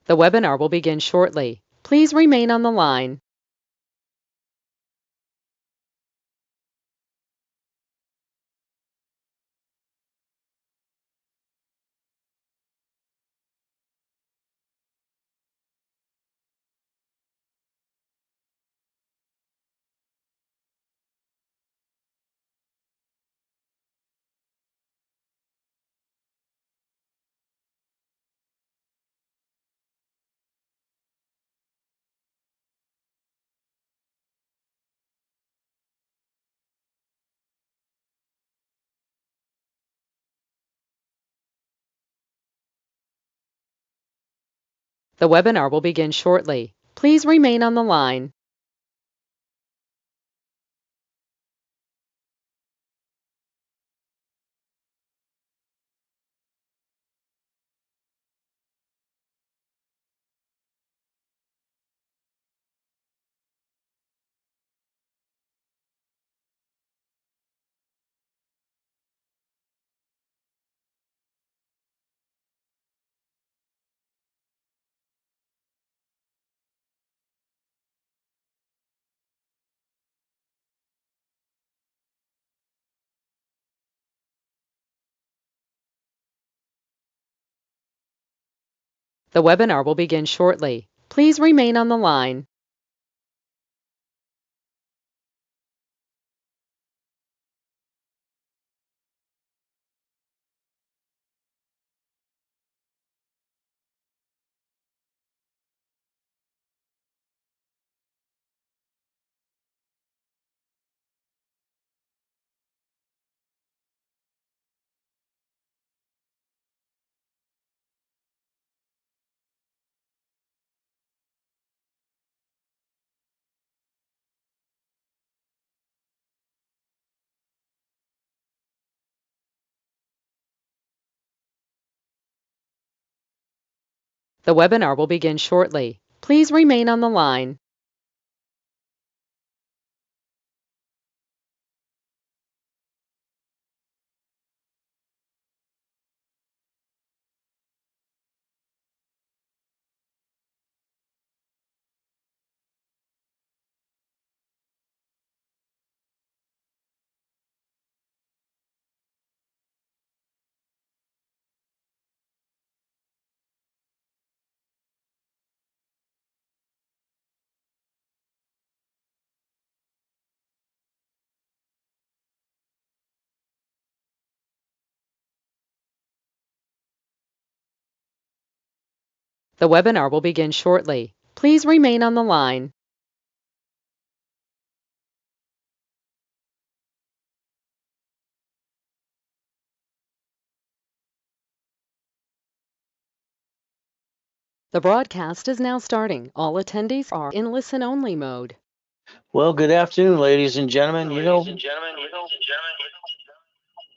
The webinar will begin shortly. Please remain on the line. The webinar will begin shortly. Please remain on the line. The webinar will begin shortly. Please remain on the line. The webinar will begin shortly. Please remain on the line. The webinar will begin shortly. Please remain on the line. The broadcast is now starting. All attendees are in listen-only mode. Well, good afternoon, ladies and gentlemen.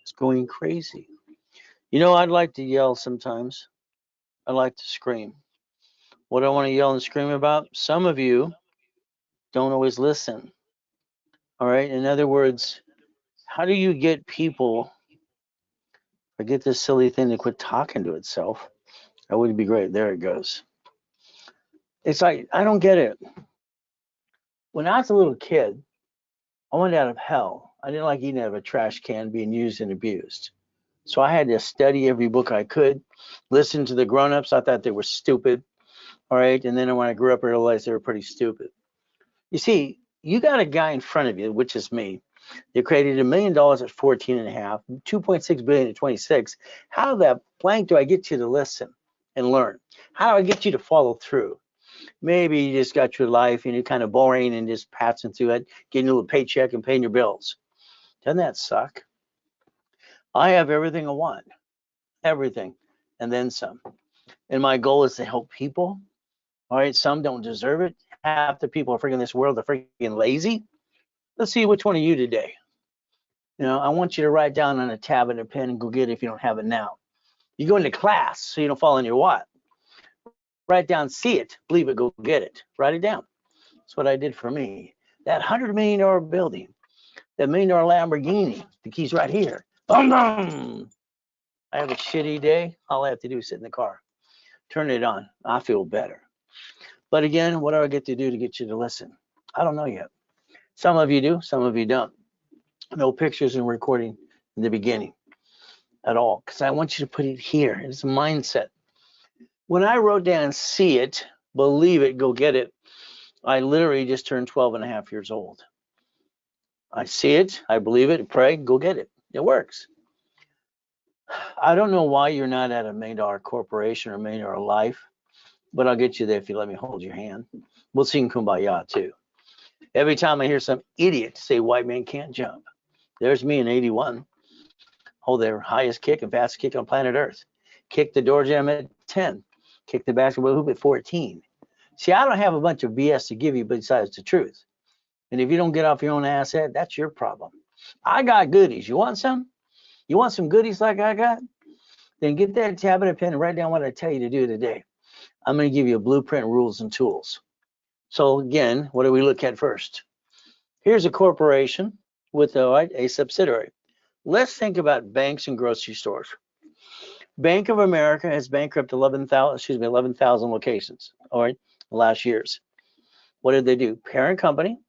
It's going crazy. I'd like to yell sometimes. I like to scream. What I want to yell and scream about, some of you don't always listen. All right. In other words, how do you get people, forget this silly thing to quit talking to itself? That would be great. There it goes. It's like, I don't get it. When I was a little kid, I went out of hell. I didn't like eating out of a trash can, being used and abused. So I had to study every book I could, listen to the grown-ups. I thought they were stupid. All right. And then when I grew up, I realized they were pretty stupid. You see, you got a guy in front of you, which is me. They created $1 million at 14 and a half, 2.6 billion at 26. How the blank do I get you to listen and learn? How do I get you to follow through? Maybe you just got your life and you're kind of boring and just passing through it, getting a little paycheck and paying your bills. Doesn't that suck? I have everything I want, everything, and then some. And my goal is to help people. All right, some don't deserve it. Half the people are freaking this world are freaking lazy. Let's see which one of you today. I want you to write down on a tab and a pen and go get it if you don't have it now. You go into class so you don't fall in your what? Write down, see it, believe it, go get it. Write it down. That's what I did for me. That $100 million building, that $1 million Lamborghini, the key's right here. Boom, boom. I have a shitty day. All I have to do is sit in the car. Turn it on. I feel better. But again, what do I get to do to get you to listen? I don't know yet. Some of you do, some of you don't. No pictures and recording in the beginning at all, because I want you to put it here. It's a mindset. When I wrote down see it, believe it, go get it, I literally just turned 12 and a half years old. I see it, I believe it, pray, go get it. It works. I don't know why you're not at a $1 million corporation or $1 million life, but I'll get you there if you let me hold your hand. We'll sing Kumbaya too. Every time I hear some idiot say white man can't jump, there's me in 81. Hold their highest kick and fastest kick on planet Earth. Kick the door jam at 10. Kick the basketball hoop at 14. See, I don't have a bunch of BS to give you besides the truth. And if you don't get off your own asset, that's your problem. I got goodies. You want some? You want some goodies like I got? Then get that tablet and pen and write down what I tell you to do today. I'm going to give you a blueprint, rules, and tools. So again, what do we look at first? Here's a corporation with a subsidiary. Let's think about banks and grocery stores. Bank of America has bankrupted 11,000 locations, all right, last year's. What did they do? Parent company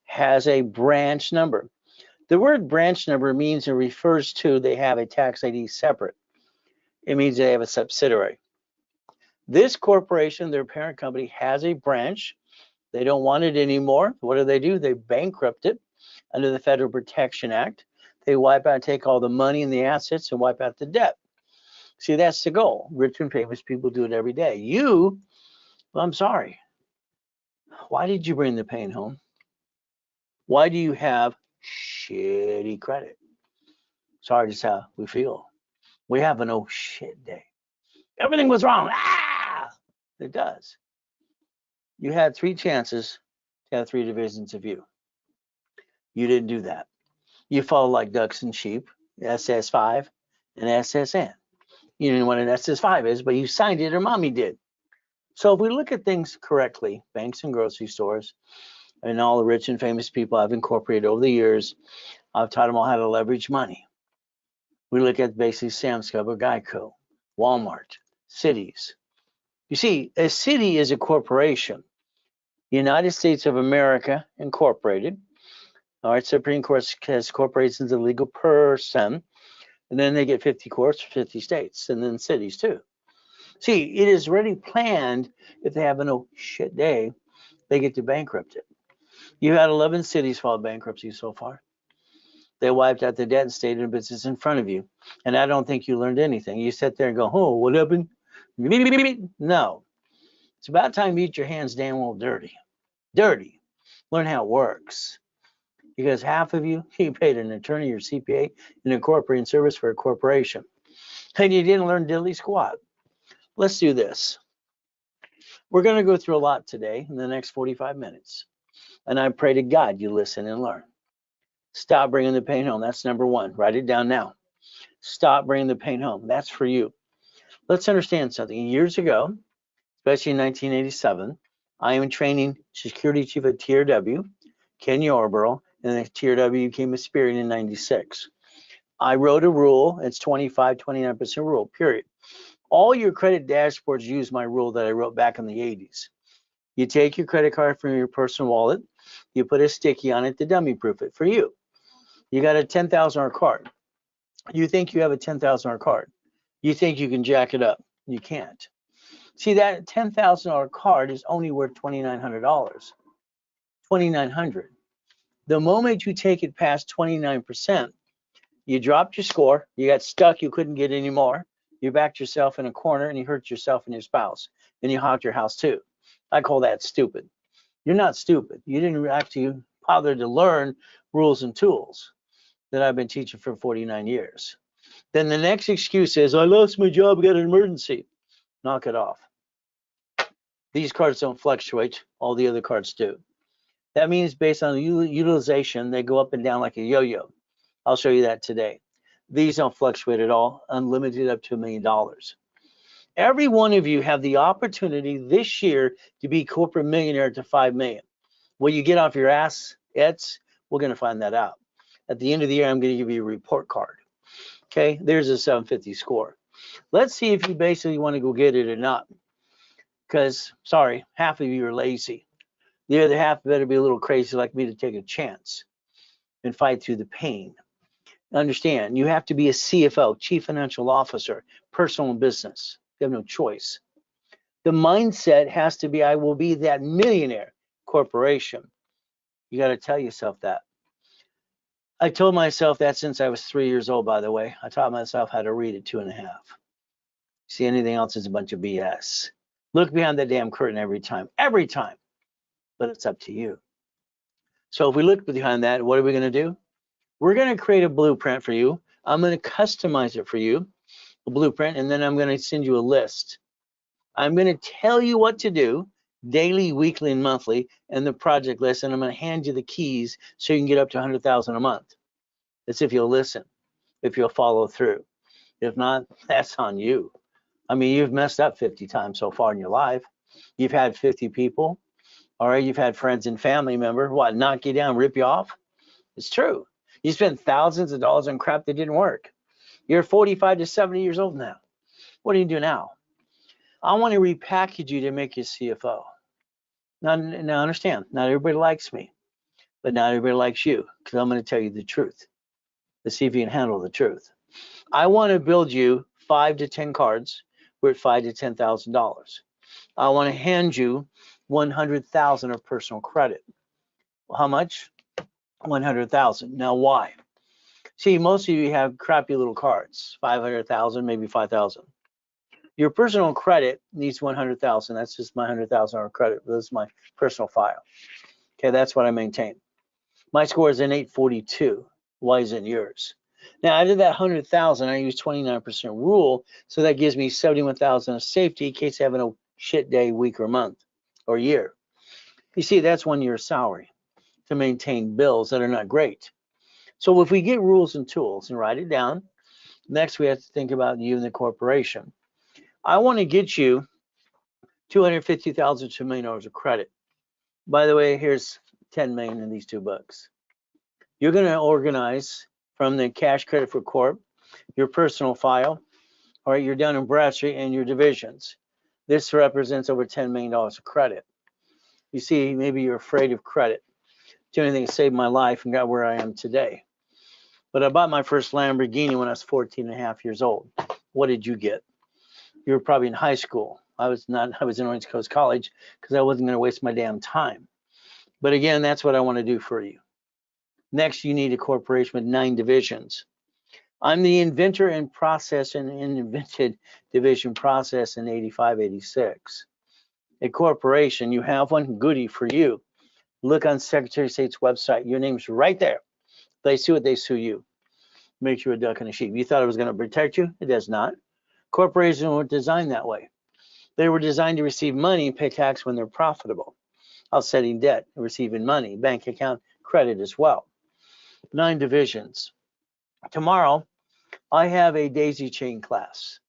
has a branch number. The word branch number means it refers to they have a tax ID separate. It means they have a subsidiary. This corporation, their parent company, has a branch. They don't want it anymore. What do? They bankrupt it under the Federal Protection Act. They wipe out, take all the money and the assets and wipe out the debt. See, that's the goal. Rich and famous people do it every day. You, well, I'm sorry. Why did you bring the pain home? Why do you have shitty credit? Sorry, just how we feel. We have an oh shit day. Everything was wrong. Ah! It does. You had 3 chances to have 3 divisions of you. You didn't do that. You followed like ducks and sheep, SS5 and SSN. You didn't know what an SS5 is, but you signed it or mommy did. So if we look at things correctly, banks and grocery stores, and all the rich and famous people I've incorporated over the years, I've taught them all how to leverage money. We look at basically Sam's Club or Geico, Walmart, cities. You see, a city is a corporation. United States of America Incorporated. All right, Supreme Court has corporations a legal person, and then they get 50 courts, 50 states, and then cities too. See, it is already planned if they have an oh shit day, they get to bankrupt it. You had 11 cities file bankruptcy so far. They wiped out the debt and stayed in business in front of you. And I don't think you learned anything. You sit there and go, oh, what happened? No. It's about time you get your hands damn well dirty. Dirty. Learn how it works. Because half of you paid an attorney or CPA and incorporating service for a corporation. And you didn't learn diddly squat. Let's do this. We're going to go through a lot today in the next 45 minutes. And I pray to God you listen and learn. Stop bringing the pain home. That's number 1. Write it down now. Stop bringing the pain home. That's for you. Let's understand something. Years ago, especially in 1987, I am training security chief at TRW, Ken Yarborough, and the TRW became a Spirit in 96. I wrote a rule. It's 25-29% rule, period. All your credit dashboards use my rule that I wrote back in the 80s. You take your credit card from your personal wallet, you put a sticky on it to dummy proof it for you. You got a $10,000 card. You think you have a $10,000 card. You think you can jack it up. You can't. See, that $10,000 card is only worth $2,900. $2,900. The moment you take it past 29%, you dropped your score, you got stuck, you couldn't get any more, you backed yourself in a corner and you hurt yourself and your spouse, and you honked your house too. I call that stupid. You're not stupid. You didn't actually bother to learn rules and tools that I've been teaching for 49 years. Then the next excuse is, I lost my job, I got an emergency. Knock it off. These cards don't fluctuate, all the other cards do. That means based on the utilization, they go up and down like a yo-yo. I'll show you that today. These don't fluctuate at all, unlimited up to $1 million. Every one of you have the opportunity this year to be corporate millionaire to 5 million. Will you get off your ass? We're going to find that out. At the end of the year, I'm going to give you a report card. Okay, there's a 750 score. Let's see if you basically want to go get it or not. Because, sorry, half of you are lazy. The other half better be a little crazy like me to take a chance and fight through the pain. Understand, you have to be a CFO, Chief Financial Officer, personal and business. You have no choice. The mindset has to be, I will be that millionaire corporation. You got to tell yourself that. I told myself that since I was 3 years old, by the way. I taught myself how to read at 2.5. See, anything else is a bunch of BS. Look behind the damn curtain every time, but it's up to you. So if we look behind that, what are we going to do? We're going to create a blueprint for you. I'm going to customize it for you, a blueprint, and then I'm going to send you a list. I'm going to tell you what to do daily, weekly, and monthly, and the project list, and I'm going to hand you the keys so you can get up to 100,000 a month. That's if you'll listen, if you'll follow through. If not, that's on you. I mean, you've messed up 50 times so far in your life. You've had 50 people, all right, you've had friends and family members, what, knock you down, rip you off? It's true. You spent thousands of dollars on crap that didn't work. You're 45 to 70 years old now. What do you do now? I want to repackage you to make you CFO. Now understand, not everybody likes me, but not everybody likes you, because I'm going to tell you the truth. Let's see if you can handle the truth. I want to build you 5 to 10 cards worth $5,000 to $10,000. I want to hand you 100,000 of personal credit. Well, how much? 100,000. Now, why? See, most of you have crappy little cards, 500,000, maybe 5,000. Your personal credit needs 100,000. That's just my $100,000 credit. This is my personal file. Okay, that's what I maintain. My score is an 842. Why isn't yours? Now, out of that 100,000, I use 29% rule, so that gives me 71,000 of safety in case I have a shit day, week, or month, or year. You see, that's 1 year's salary to maintain bills that are not great. So if we get rules and tools and write it down, next we have to think about you and the corporation. I want to get you $250,000 to $1 million of credit. By the way, here's 10 million in these 2 books. You're going to organize from the cash credit for corp, your personal file, all right, your Dun & Bradstreet, and your divisions. This represents over $10 million of credit. You see, maybe you're afraid of credit. The only thing that saved my life and got where I am today. But I bought my first Lamborghini when I was 14 and a half years old. What did you get? You were probably in high school. I was not. I was in Orange Coast College because I wasn't going to waste my damn time. But again, that's what I want to do for you. Next, you need a corporation with 9 divisions. I'm the inventor and process and invented division process in 85, 86. A corporation, you have one, goody for you. Look on Secretary of State's website. Your name's right there. If they sue it, they sue you. Makes you a duck and a sheep. You thought it was going to protect you? It does not. Corporations weren't designed that way. They were designed to receive money and pay tax when they're profitable, offsetting debt, receiving money, bank account, credit as well. 9 divisions. Tomorrow, I have a daisy chain class.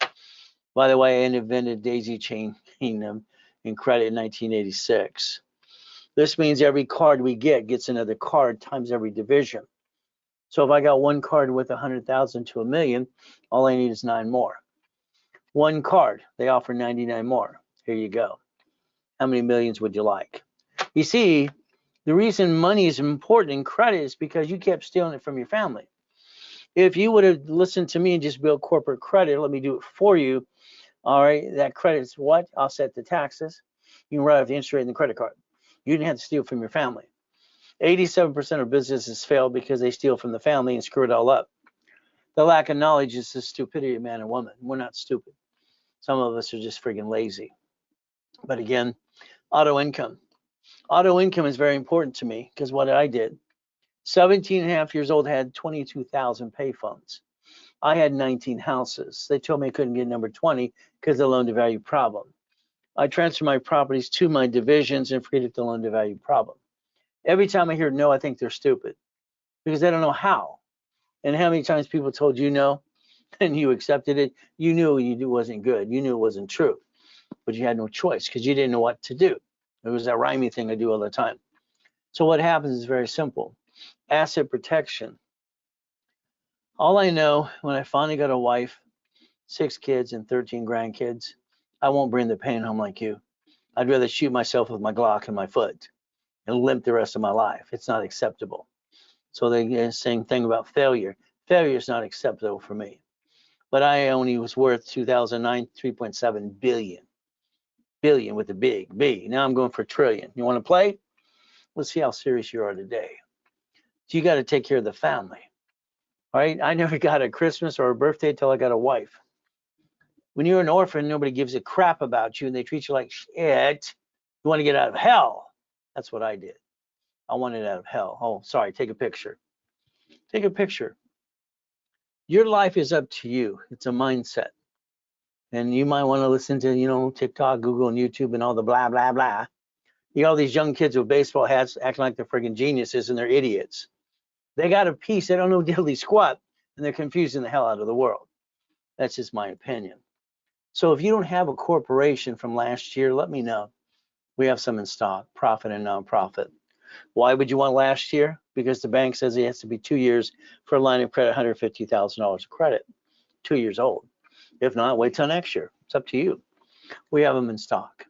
By the way, I invented daisy chain in credit in 1986. This means every card we get gets another card times every division. So if I got 1 card with 100,000 to $1 million, all I need is 9 more. 1 card, they offer 99 more. Here you go. How many millions would you like? You see, the reason money is important in credit is because you kept stealing it from your family. If you would have listened to me and just built corporate credit, let me do it for you. All right, that credit is what? Offset the taxes. You can write off the interest rate in the credit card. You didn't have to steal from your family. 87% of businesses fail because they steal from the family and screw it all up. The lack of knowledge is the stupidity of man and woman. We're not stupid. Some of us are just freaking lazy. But again, auto income. Auto income is very important to me because what I did, 17 and a half years old, had 22,000 payphones. I had 19 houses. They told me I couldn't get number 20 because of the loan to value problem. I transferred my properties to my divisions and forget the loan to value problem. Every time I hear no, I think they're stupid because they don't know how. And how many times people told you no and you accepted it? You knew it wasn't good. You knew it wasn't true, but you had no choice because you didn't know what to do. It was that rhyming thing I do all the time. So what happens is very simple. Asset protection. All I know when I finally got a wife, 6 kids and 13 grandkids, I won't bring the pain home like you. I'd rather shoot myself with my Glock in my foot and limp the rest of my life. It's not acceptable. So the same thing about failure. Failure is not acceptable for me. But I only was worth 2009, 3.7 billion. Billion with the big B. Now I'm going for trillion. You want to play? Let's see how serious you are today. So you got to take care of the family. All right. I never got a Christmas or a birthday till I got a wife. When you're an orphan, nobody gives a crap about you and they treat you like shit. You want to get out of hell. That's what I did. I wanted out of hell. Oh, sorry. Take a picture. Take a picture. Your life is up to you. It's a mindset. And you might want to listen to, TikTok, Google, and YouTube and all the blah, blah, blah. You got all these young kids with baseball hats acting like they're friggin' geniuses and they're idiots. They got a piece. They don't know diddly squat and they're confusing the hell out of the world. That's just my opinion. So if you don't have a corporation from last year, let me know. We have some in stock, profit and nonprofit. Why would you want last year? Because the bank says it has to be 2 years for a line of credit, $150,000 of credit, 2 years old. If not, wait till next year. It's up to you. We have them in stock.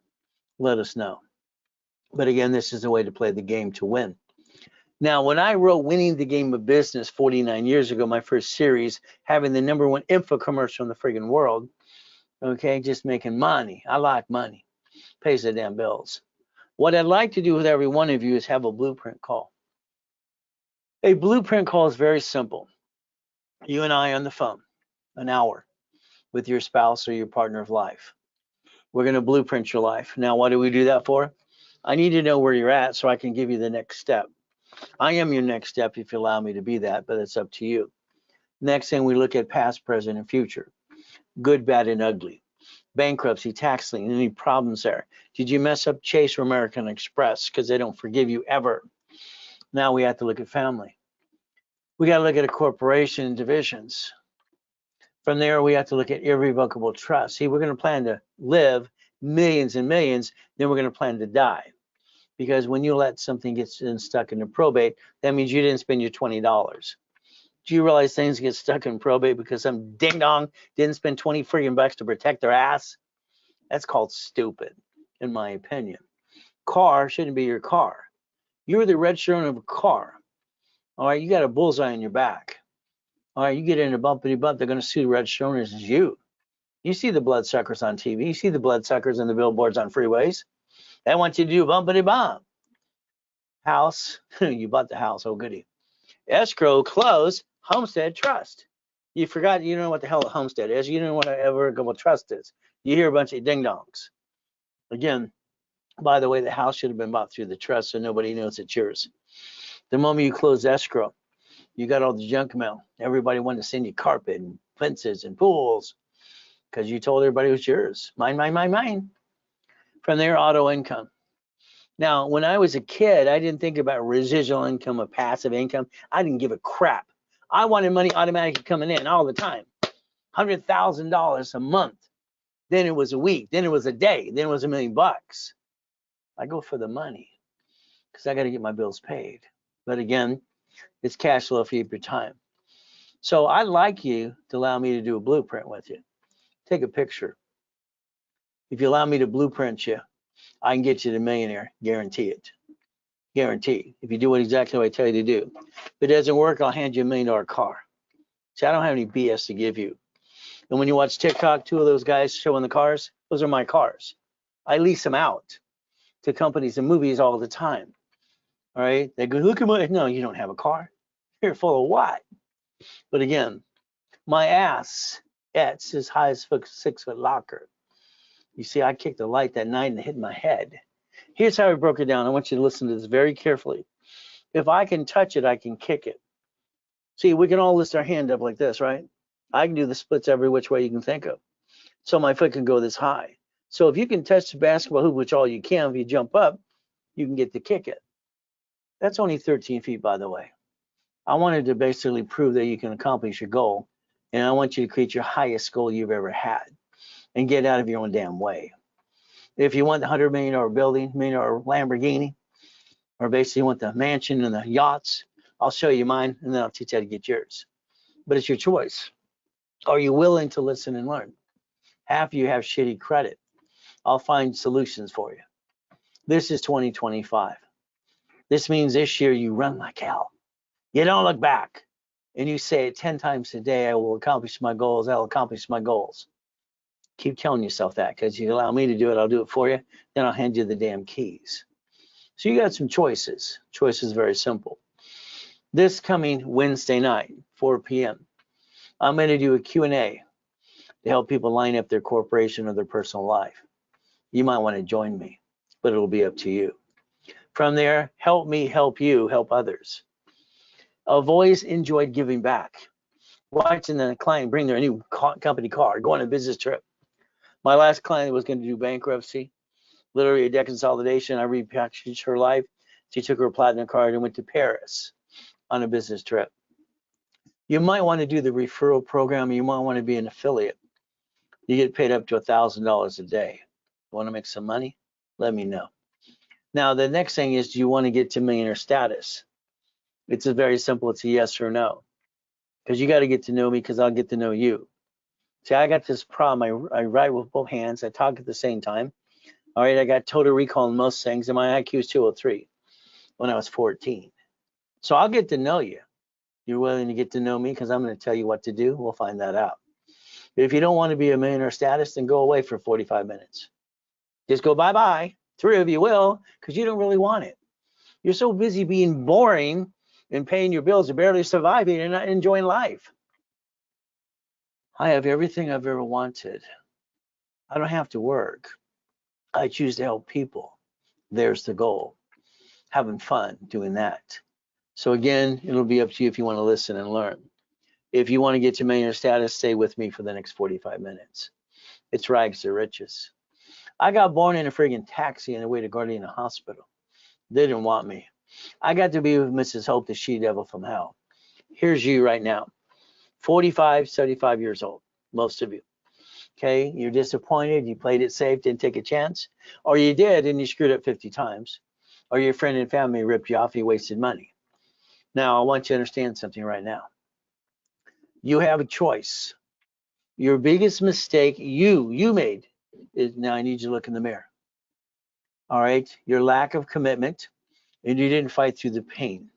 Let us know. But again, this is a way to play the game to win. Now, when I wrote Winning the Game of Business 49 years ago, my first series, having the #1 infomercial in the friggin' world, okay, just making money. I like money. Pays the damn bills. What I'd like to do with every one of you is have a blueprint call. A blueprint call is very simple. You and I on the phone, an hour with your spouse or your partner of life. We're going to blueprint your life. Now, what do we do that for? I need to know where you're at so I can give you the next step. I am your next step if you allow me to be that, but it's up to you. Next thing, we look at past, present, and future. Good, bad, and ugly. Bankruptcy, tax lien, any problems there? Did you mess up Chase or American Express? Because they don't forgive you ever. Now we have to look at family. We got to look at a corporation and divisions. From there, we have to look at irrevocable trust. See, we're going to plan to live millions and millions, then we're going to plan to die. Because when you let something get stuck in the probate, that means you didn't spend your $20. Do you realize things get stuck in probate because some ding dong didn't spend 20 friggin' bucks to protect their ass? That's called stupid, in my opinion. Car shouldn't be your car. You're the registered owner of a car. All right, you got a bullseye on your back. All right, you get in a bumpity bump, they're going to sue the registered owners as you. You see the bloodsuckers on TV. You see the bloodsuckers and the billboards on freeways. They want you to do bumpity bump. House, you bought the house, oh goody. Escrow, close, homestead, trust. You forgot, you don't know what the hell a homestead is. You don't know what an irrevocable trust is. You hear a bunch of ding dongs. Again, by the way, the house should have been bought through the trust so nobody knows it's yours. The moment you close escrow, you got all the junk mail. Everybody wanted to send you carpet and fences and pools because you told everybody it was yours. Mine, mine, mine, mine. From there, auto income. Now, when I was a kid, I didn't think about residual income or passive income. I didn't give a crap. I wanted money automatically coming in all the time. $100,000 a month. Then it was a week. Then it was a day. Then it was $1 million. I go for the money because I got to get my bills paid. But again, it's cash flow for your time. So I'd like you to allow me to do a blueprint with you. Take a picture. If you allow me to blueprint you, I can get you to millionaire. Guarantee it. Guarantee. If you do exactly what I tell you to do. If it doesn't work, I'll hand you $1 million car. See, I don't have any BS to give you. And when you watch TikTok, 2 of those guys showing the cars, those are my cars. I lease them out to companies and movies all the time. All right? They go, look at my, no, you don't have a car. You're full of what? But again, my ass, it's as high as 6-foot locker. You see, I kicked the light that night and it hit my head. Here's how I broke it down. I want you to listen to this very carefully. If I can touch it, I can kick it. See, we can all lift our hand up like this, right? I can do the splits every which way you can think of. So my foot can go this high. So if you can touch the basketball hoop, which all you can, if you jump up, you can get to kick it. That's only 13 feet, by the way. I wanted to basically prove that you can accomplish your goal. And I want you to create your highest goal you've ever had and get out of your own damn way. If you want the $100 million building, $1 million Lamborghini, or basically you want the mansion and the yachts, I'll show you mine and then I'll teach you how to get yours. But it's your choice. Are you willing to listen and learn? Half of you have shitty credit. I'll find solutions for you. This is 2025. This means this year you run like hell. You don't look back. And you say it 10 times a day, I will accomplish my goals. I'll accomplish my goals. Keep telling yourself that, because you allow me to do it, I'll do it for you. Then I'll hand you the damn keys. So you got some choices. Choice is very simple. This coming Wednesday night, 4 p.m., I'm going to do a Q&A to help people line up their corporation or their personal life. You might want to join me, but it'll be up to you. From there, help me help you help others. I've always enjoyed giving back. Watching the client bring their new company car, go on a business trip. My last client was going to do bankruptcy, literally a debt consolidation. I repackaged her life. She took her platinum card and went to Paris on a business trip. You might want to do the referral program. You might want to be an affiliate. You get paid up to $1,000 a day. Want to make some money? Let me know. Now, the next thing is, do you want to get to millionaire status? It's a very simple. It's a yes or no. Because you got to get to know me, because I'll get to know you. See, I got this problem. I write with both hands. I talk at the same time. All right, I got total recall in most things, and my IQ is 203 when I was 14. So I'll get to know you. You're willing to get to know me, because I'm going to tell you what to do. We'll find that out. But if you don't want to be a millionaire status, then go away for 45 minutes. Just go bye-bye. 3 of you will, because you don't really want it. You're so busy being boring and paying your bills and barely surviving and not enjoying life. I have everything I've ever wanted. I don't have to work. I choose to help people. There's the goal. Having fun doing that. So again, it'll be up to you if you want to listen and learn. If you want to get to millionaire status, stay with me for the next 45 minutes. It's rags to riches. I got born in a friggin' taxi on the way to Gardena Hospital. They didn't want me. I got to be with Mrs. Hope, the she-devil from hell. Here's you right now, 45, 75 years old, most of you. Okay, you're disappointed, you played it safe, didn't take a chance, or you did and you screwed up 50 times, or your friend and family ripped you off, you wasted money. Now, I want you to understand something right now. You have a choice. Your biggest mistake you made is, now I need you to look in the mirror. All right, your lack of commitment, and you didn't fight through the pain.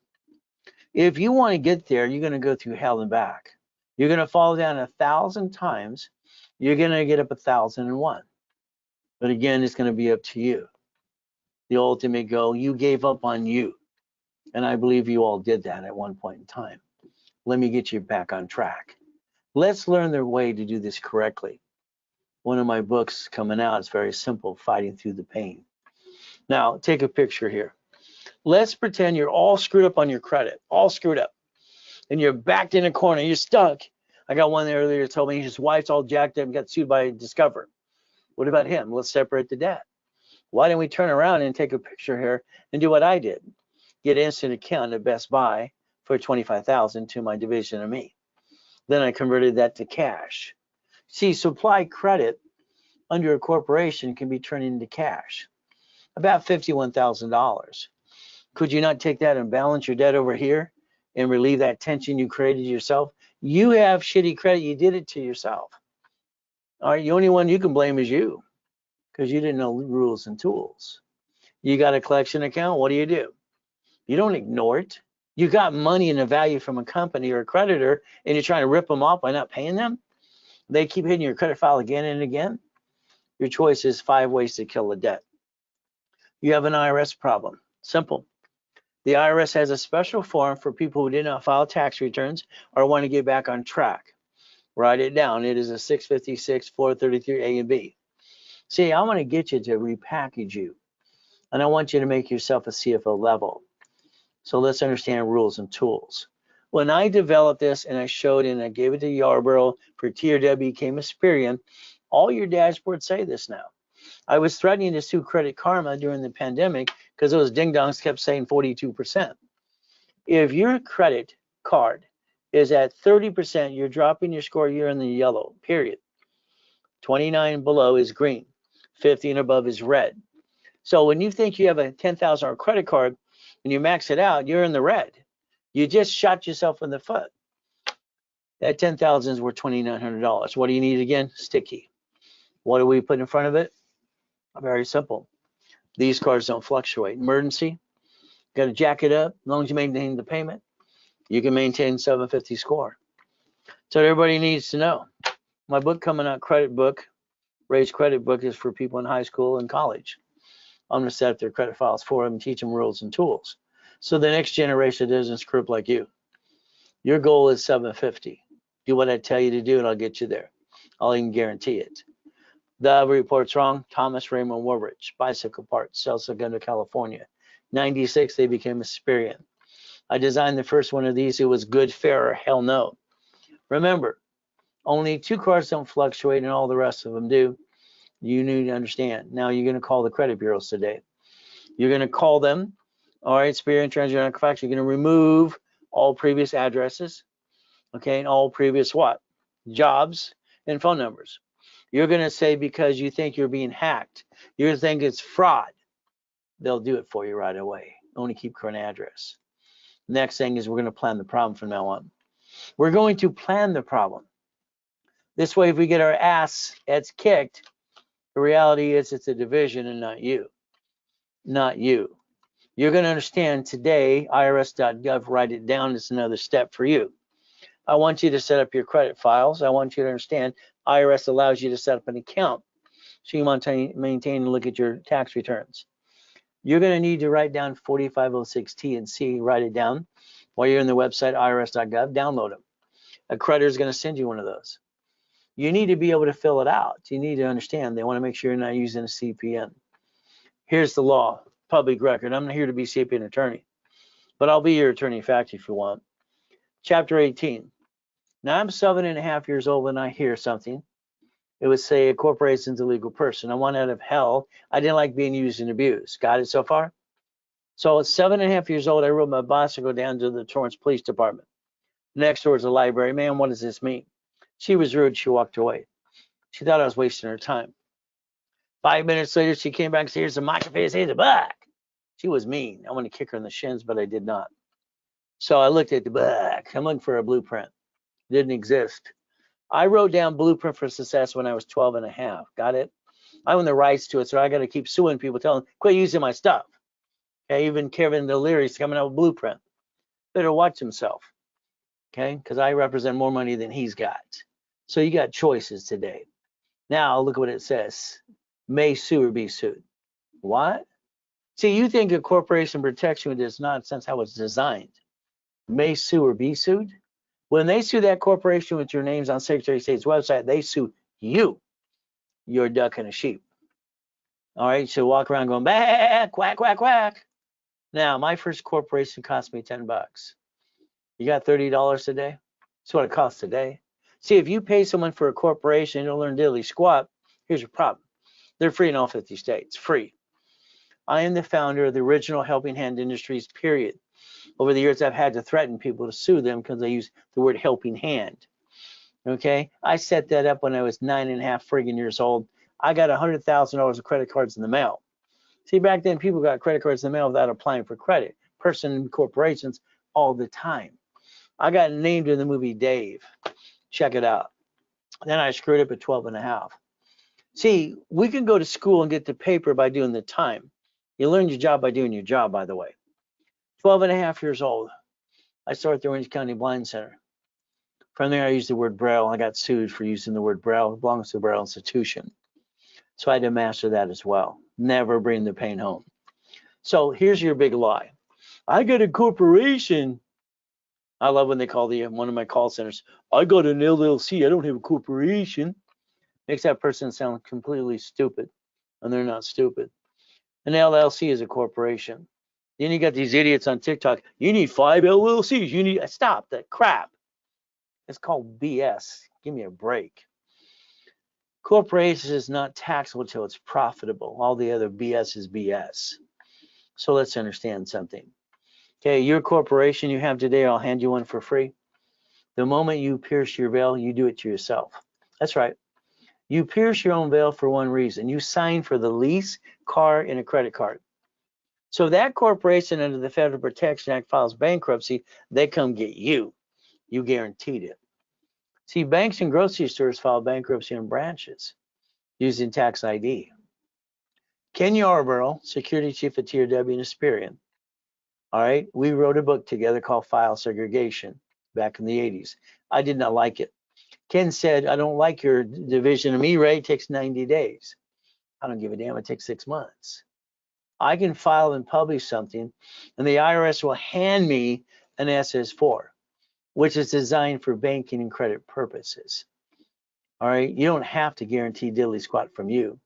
If you want to get there, you're going to go through hell and back. You're going to fall down 1,000 times. You're going to get up 1,001. But again, it's going to be up to you. The ultimate goal, you gave up on you. And I believe you all did that at one point in time. Let me get you back on track. Let's learn the way to do this correctly. One of my books coming out is very simple, Fighting Through the Pain. Now, take a picture here. Let's pretend you're all screwed up on your credit, all screwed up. And you're backed in a corner, you're stuck. I got one earlier that told me his wife's all jacked up and got sued by Discover. What about him? Let's separate the debt. Why didn't we turn around and take a picture here and do what I did? Get an instant account at Best Buy for $25,000 to my division of me. Then I converted that to cash. See, supply credit under a corporation can be turned into cash, about $51,000. Could you not take that and balance your debt over here and relieve that tension you created yourself? You have shitty credit. You did it to yourself. All right, the only one you can blame is you, because you didn't know rules and tools. You got a collection account. What do? You don't ignore it. You got money and a value from a company or a creditor, and you're trying to rip them off by not paying them. They keep hitting your credit file again and again. Your choice is 5 ways to kill the debt. You have an IRS problem. Simple. The IRS has a special form for people who did not file tax returns or want to get back on track. Write it down. It is a 656 433 A and B. See, I want to get you to repackage you, and I want you to make yourself a CFO level. So let's understand rules and tools. When I developed this and I showed it and I gave it to Yarborough for TRW became Experian, all your dashboards say this now. I was threatening to sue Credit Karma during the pandemic because those ding-dongs kept saying 42%. If your credit card is at 30%, you're dropping your score, you're in the yellow, period. 29 below is green, 50 and above is red. So when you think you have a $10,000 credit card and you max it out, you're in the red. You just shot yourself in the foot. That $10,000 is worth $2,900. What do you need again? Sticky. What do we put in front of it? Very simple. These cards don't fluctuate. Emergency, got to jack it up. As long as you maintain the payment, you can maintain 750 score. So everybody needs to know. My book coming out, Credit Book, Raise Credit Book, is for people in high school and college. I'm going to set up their credit files for them and teach them rules and tools. So the next generation doesn't screw up like you. Your goal is 750. Do what I tell you to do and I'll get you there. I'll even guarantee it. The report's wrong. Thomas Raymond Warrich, bicycle parts, sells to California. 96, they became a Experian. I designed the first one of these. It was good, fair, or hell no. Remember, only 2 cards don't fluctuate and all the rest of them do. You need to understand. Now you're going to call the credit bureaus today. You're going to call them. All right, Experian, TransUnion, Equifax. You're going to remove all previous addresses, okay, and all previous what? Jobs and phone numbers. You're going to say because you think you're being hacked, you think it's fraud, they'll do it for you right away. Only keep current address. Next thing is we're going to plan the problem from now on. We're going to plan the problem. This way, if we get our ass kicked, the reality is it's a division and not you. Not you. You're going to understand today, irs.gov, write it down. It's another step for you. I want you to set up your credit files. I want you to understand IRS allows you to set up an account. So you want to maintain and look at your tax returns. You're going to need to write down 4506T and C, write it down. While you're in the website, irs.gov, download them. A creditor is going to send you one of those. You need to be able to fill it out. You need to understand they want to make sure you're not using a CPN. Here's the law, public record. I'm not here to be CPN attorney, but I'll be your attorney in fact if you want. Chapter 18. Now I'm 7.5 years old when I hear something. It would say a corporation's a legal person. I want out of hell. I didn't like being used and abused. Got it so far? So at 7.5 years old, I rode my bicycle down to the Torrance Police Department. Next door is a library. Man, what does this mean? She was rude. She walked away. She thought I was wasting her time. 5 minutes later, she came back and said, here's a microphone, here's a book. She was mean. I wanted to kick her in the shins, but I did not. So I looked at the book. I'm looking for a blueprint. It didn't exist. I wrote down Blueprint for Success when I was 12.5. Got it? I own the rights to it, so I got to keep suing people, telling them, quit using my stuff. Okay, even Kevin Delirious coming out with Blueprint. Better watch himself. Okay, because I represent more money than he's got. So you got choices today. Now look at what it says. May sue or be sued. What? See, you think a corporation protects you, and it's not since how it's designed. May sue or be sued? When they sue that corporation with your names on Secretary of State's website, they sue you. You're a duck and a sheep. All right, so walk around going, bah, quack, quack, quack. Now, my first corporation cost me $10. You got $30 a day? That's what it costs today. See, if you pay someone for a corporation and don't learn diddly squat, here's your problem. They're free in all 50 states, free. I am the founder of the original Helping Hand Industries, period. Over the years, I've had to threaten people to sue them because they use the word helping hand. Okay, I set that up when I was 9.5 friggin' years old. I got $100,000 of credit cards in the mail. See, back then, people got credit cards in the mail without applying for credit. Person corporations all the time. I got named in the movie Dave. Check it out. Then I screwed up at 12.5. See, we can go to school and get the paper by doing the time. You learn your job by doing your job, by the way. 12.5 years old, I started the Orange County Blind Center. From there, I used the word Braille. I got sued for using the word Braille. It belongs to the Braille Institution. So I had to master that as well. Never bring the pain home. So here's your big lie. I got a corporation. I love when they call one of my call centers, I got an LLC. I don't have a corporation. Makes that person sound completely stupid. And they're not stupid. An LLC is a corporation. Then you got these idiots on TikTok. You need 5 LLCs. You need stop that crap. It's called BS. Give me a break. Corporations is not taxable until it's profitable. All the other BS is BS. So let's understand something. Okay, your corporation you have today, I'll hand you one for free. The moment you pierce your veil, you do it to yourself. That's right. You pierce your own veil for one reason. You sign for the lease, car, and a credit card. So that corporation under the Federal Protection Act files bankruptcy, they come get you. You guaranteed it. See, banks and grocery stores file bankruptcy on branches using tax ID. Ken Yarborough, security chief at TRW and Asperian. All right, we wrote a book together called File Segregation back in the 80s. I did not like it. Ken said, I don't like your division of me, Ray. It takes 90 days. I don't give a damn. It takes 6 months. I can file and publish something, and the IRS will hand me an SS4, which is designed for banking and credit purposes. All right, you don't have to guarantee diddly squat from you.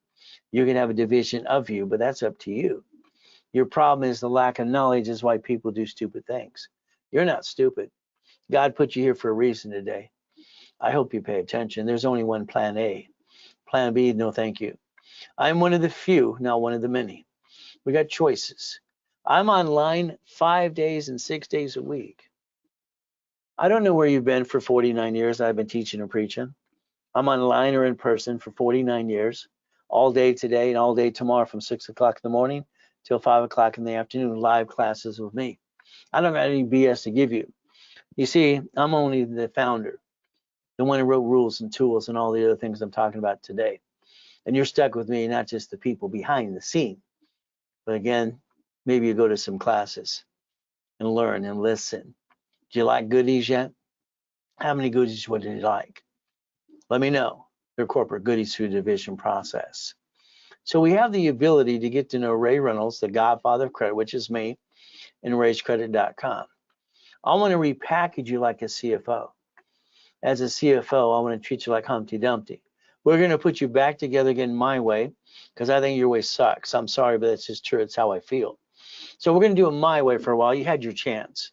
You can have a division of you, but that's up to you. Your problem is the lack of knowledge is why people do stupid things. You're not stupid. God put you here for a reason today. I hope you pay attention. There's only one plan A. Plan B, no thank you. I'm one of the few, not one of the many. We got choices. I'm online 5 days and 6 days a week. I don't know where you've been for 49 years. I've been teaching and preaching. I'm online or in person for 49 years, all day today and all day tomorrow from 6 o'clock in the morning till 5 o'clock in the afternoon, live classes with me. I don't got any BS to give you. You see, I'm only the founder, the one who wrote rules and tools and all the other things I'm talking about today. And you're stuck with me, not just the people behind the scene. But again, maybe you go to some classes and learn and listen. Do you like goodies yet? How many goodies would you like? Let me know. They're corporate goodies through the division process. So we have the ability to get to know Ray Reynolds, the godfather of credit, which is me, and raisecredit.com. I want to repackage you like a CFO. As a CFO, I want to treat you like Humpty Dumpty. We're going to put you back together again my way because I think your way sucks. I'm sorry, but it's just true. It's how I feel. So we're going to do it my way for a while. You had your chance.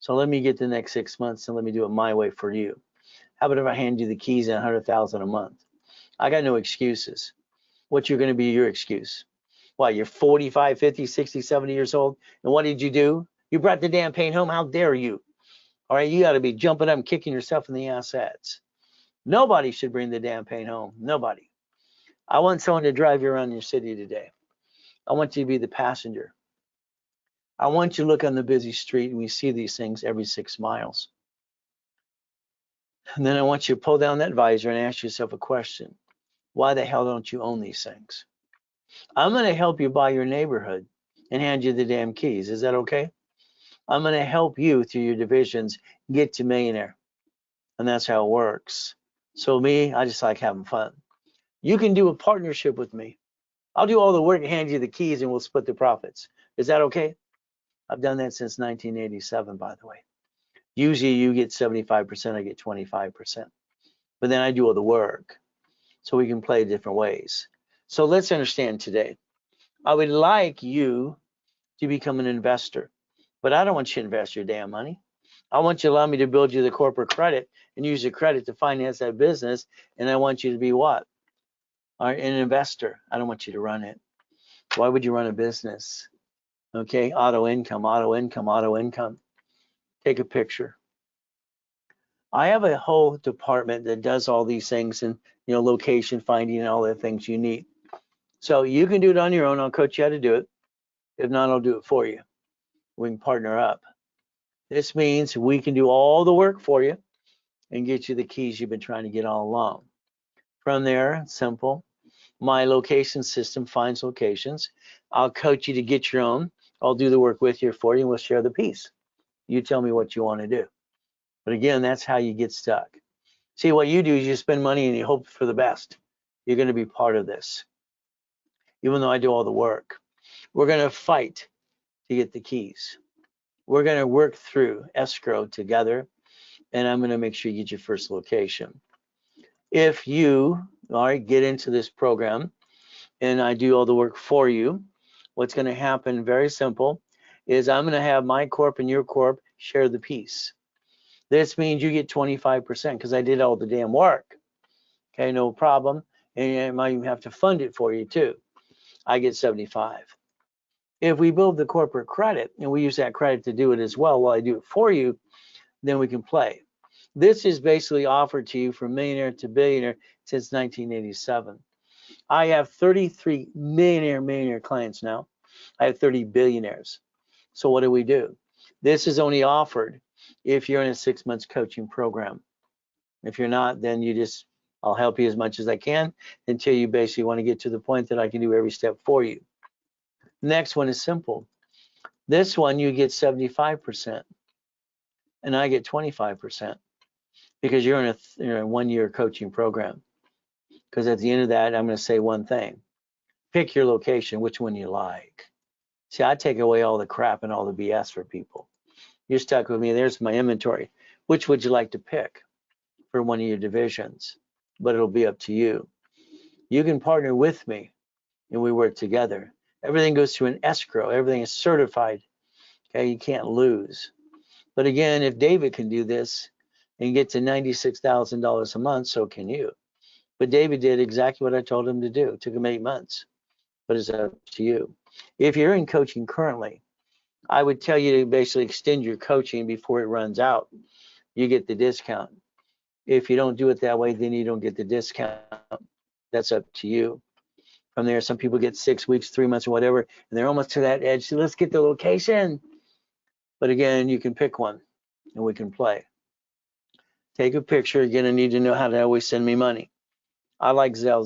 So let me get the next 6 months and let me do it my way for you. How about if I hand you the keys and $100,000 a month? I got no excuses. What's going to be your excuse? Why, you're 45, 50, 60, 70 years old, and what did you do? You brought the damn pain home. How dare you? All right, you got to be jumping up and kicking yourself in the assets. Nobody should bring the damn pain home. Nobody. I want someone to drive you around your city today. I want you to be the passenger. I want you to look on the busy street, and we see these things every 6 miles. And then I want you to pull down that visor and ask yourself a question. Why the hell don't you own these things? I'm going to help you buy your neighborhood and hand you the damn keys. Is that okay? I'm going to help you through your divisions get to millionaire. And that's how it works. So me, I just like having fun. You can do a partnership with me. I'll do all the work and hand you the keys and we'll split the profits. Is that okay? I've done that since 1987, by the way. Usually you get 75%, I get 25%. But then I do all the work. So we can play different ways. So let's understand today. I would like you to become an investor, but I don't want you to invest your damn money. I want you to allow me to build you the corporate credit and use the credit to finance that business. And I want you to be what? An investor. I don't want you to run it. Why would you run a business? Okay, auto income, auto income, auto income. Take a picture. I have a whole department that does all these things and location finding and all the things you need. So you can do it on your own. I'll coach you how to do it. If not, I'll do it for you. We can partner up. This means we can do all the work for you and get you the keys you've been trying to get all along. From there, simple. My location system finds locations. I'll coach you to get your own. I'll do the work with you for you and we'll share the piece. You tell me what you want to do. But again, that's how you get stuck. See, what you do is you spend money and you hope for the best. You're going to be part of this. Even though I do all the work. We're going to fight to get the keys. We're going to work through escrow together, and I'm going to make sure you get your first location. If you get into this program and I do all the work for you, what's going to happen, very simple, is I'm going to have my corp and your corp share the piece. This means you get 25% because I did all the damn work. Okay, no problem. And I might even have to fund it for you too. I get 75. If we build the corporate credit and we use that credit to do it as well while I do it for you, then we can play. This is basically offered to you from millionaire to billionaire since 1987. I have 33 millionaire clients now. I have 30 billionaires. So what do? This is only offered if you're in a 6 months coaching program. If you're not, then you just I'll help you as much as I can until you basically want to get to the point that I can do every step for you. Next one is simple. This one you get 75% and I get 25% because you're in a 1-year coaching program. Because at the end of that, I'm going to say one thing. Pick your location, which one you like. See, I take away all the crap and all the BS for people. You're stuck with me. There's my inventory. Which would you like to pick for one of your divisions? But it'll be up to you. You can partner with me and we work together. Everything goes through an escrow. Everything is certified. Okay, you can't lose. But again, if David can do this and get to $96,000 a month, so can you. But David did exactly what I told him to do. It took him 8 months, but it's up to you. If you're in coaching currently, I would tell you to basically extend your coaching before it runs out. You get the discount. If you don't do it that way, then you don't get the discount. That's up to you. From there, some people get 6 weeks, 3 months, or whatever, and they're almost to that edge. So let's get the location. But again, you can pick one, and we can play. Take a picture. You're going to need to know how to always send me money. I like Zelle.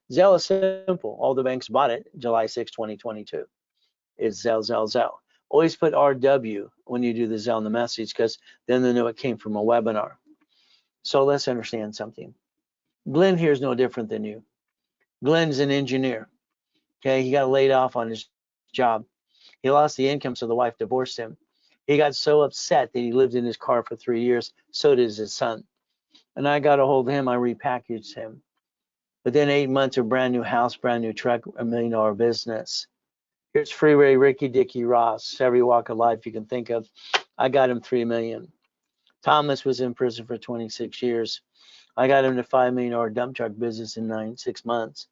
Zelle is simple. All the banks bought it July 6, 2022. It's Zelle. Always put RW when you do the Zelle in the message because then they know it came from a webinar. So let's understand something. Glenn here is no different than you. Glenn's an engineer. Okay, he got laid off on his job. He lost the income, so the wife divorced him. He got so upset that he lived in his car for 3 years. So did his son. And I got a hold of him. I repackaged him. Within 8 months, a brand new house, brand new truck, $1 million business. Here's Freeway Ricky Dicky Ross, every walk of life you can think of. I got him $3 million. Thomas was in prison for 26 years. I got him to $5 million dump truck business in 6 months.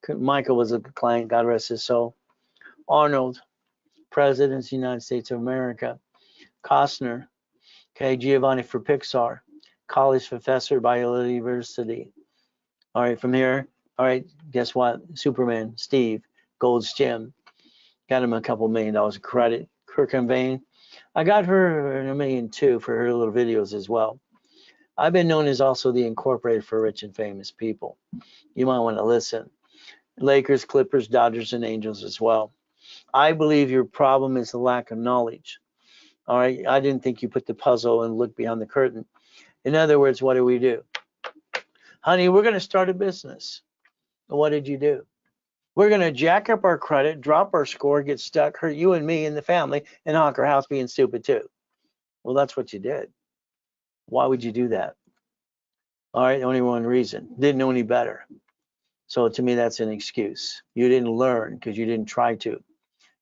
Michael was a client, God rest his soul. Arnold, President of the United States of America. Costner, okay, Giovanni for Pixar. College professor, Biola University. All right, from here, all right, guess what? Superman, Steve, Gold's Gym. Got him a couple $1 million of credit. Kirk and Vane, I got her $1 million too for her little videos as well. I've been known as also the incorporated for rich and famous people. You might want to listen. Lakers, Clippers, Dodgers, and Angels as well. I believe your problem is the lack of knowledge. All right, I didn't think you put the puzzle and look behind the curtain. In other words, what do? Honey, we're going to start a business. What did you do? We're going to jack up our credit, drop our score, get stuck, hurt you and me and the family, and hawk our house being stupid too. Well, that's what you did. Why would you do that? All right, only one reason. Didn't know any better. So to me, that's an excuse. You didn't learn because you didn't try to.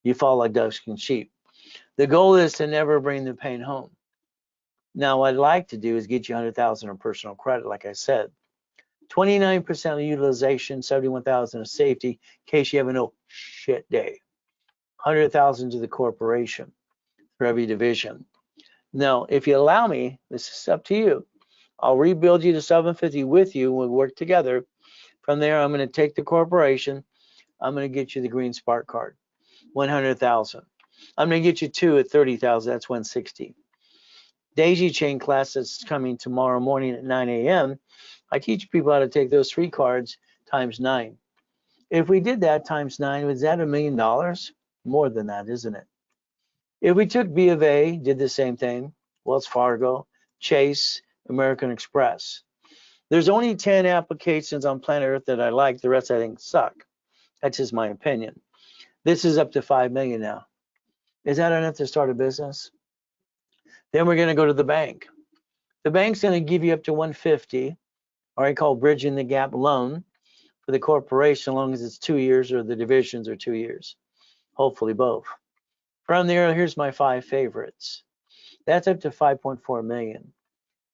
You fall like ducks and sheep. The goal is to never bring the pain home. Now, what I'd like to do is get you $100,000 of personal credit, like I said. 29% of utilization, 71,000 of safety, in case you have a no shit day. 100,000 to the corporation for every division. Now, if you allow me, this is up to you. I'll rebuild you to 750 with you. We'll work together. From there, I'm going to take the corporation. I'm going to get you the green spark card, 100,000. I'm going to get you 2 at 30,000. That's 160. Daisy chain class that's coming tomorrow morning at 9 a.m. I teach people how to take those 3 cards times 9. If we did that times 9, was that $1 million? More than that, isn't it? If we took B of A, did the same thing, Wells Fargo, Chase, American Express. There's only 10 applications on planet Earth that I like. The rest I think suck. That's just my opinion. This is up to 5 million now. Is that enough to start a business? Then we're going to go to the bank. The bank's going to give you up to 150, all right, called bridging the gap loan for the corporation, as long as it's 2 years or the divisions are 2 years. Hopefully both. From there, here's my 5 favorites. That's up to 5.4 million.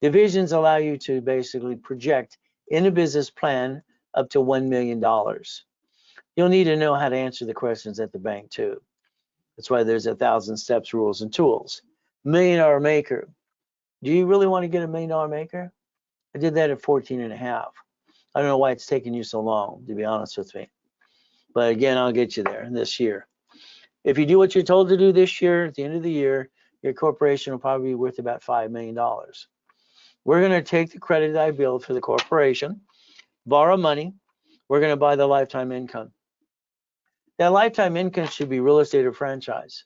Divisions allow you to basically project in a business plan up to $1 million. You'll need to know how to answer the questions at the bank too. That's why there's 1,000 steps, rules, and tools. $1 million maker. Do you really want to get a $1 million maker? I did that at 14.5. I don't know why it's taking you so long, to be honest with me. But again, I'll get you there this year. If you do what you're told to do this year, at the end of the year, your corporation will probably be worth about $5 million. We're going to take the credit I build for the corporation, borrow money. We're going to buy the lifetime income. That lifetime income should be real estate or franchise,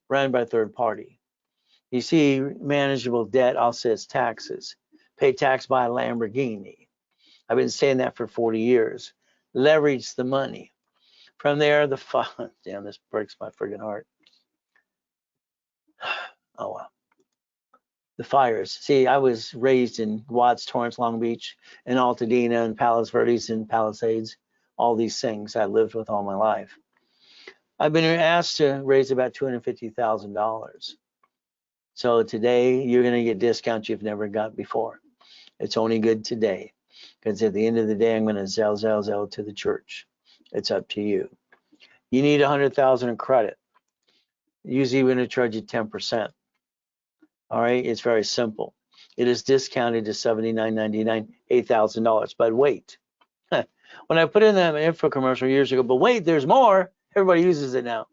ran by a third party. You see, manageable debt, I'll say it's taxes. Pay tax by a Lamborghini. I've been saying that for 40 years. Leverage the money. From there, damn, this breaks my friggin' heart. Oh, wow. The fires. See, I was raised in Watts, Torrance, Long Beach, and Altadena, and Palos Verdes, and Palisades. All these things I lived with all my life. I've been asked to raise about $250,000. So today, you're going to get discounts you've never got before. It's only good today, because at the end of the day, I'm going to zell to the church. It's up to you. You need $100,000 in credit. Usually, we're going to charge you 10%. All right, it's very simple. It is discounted to $79.99, $8,000. But wait, when I put in that info commercial years ago, but wait, there's more. Everybody uses it now.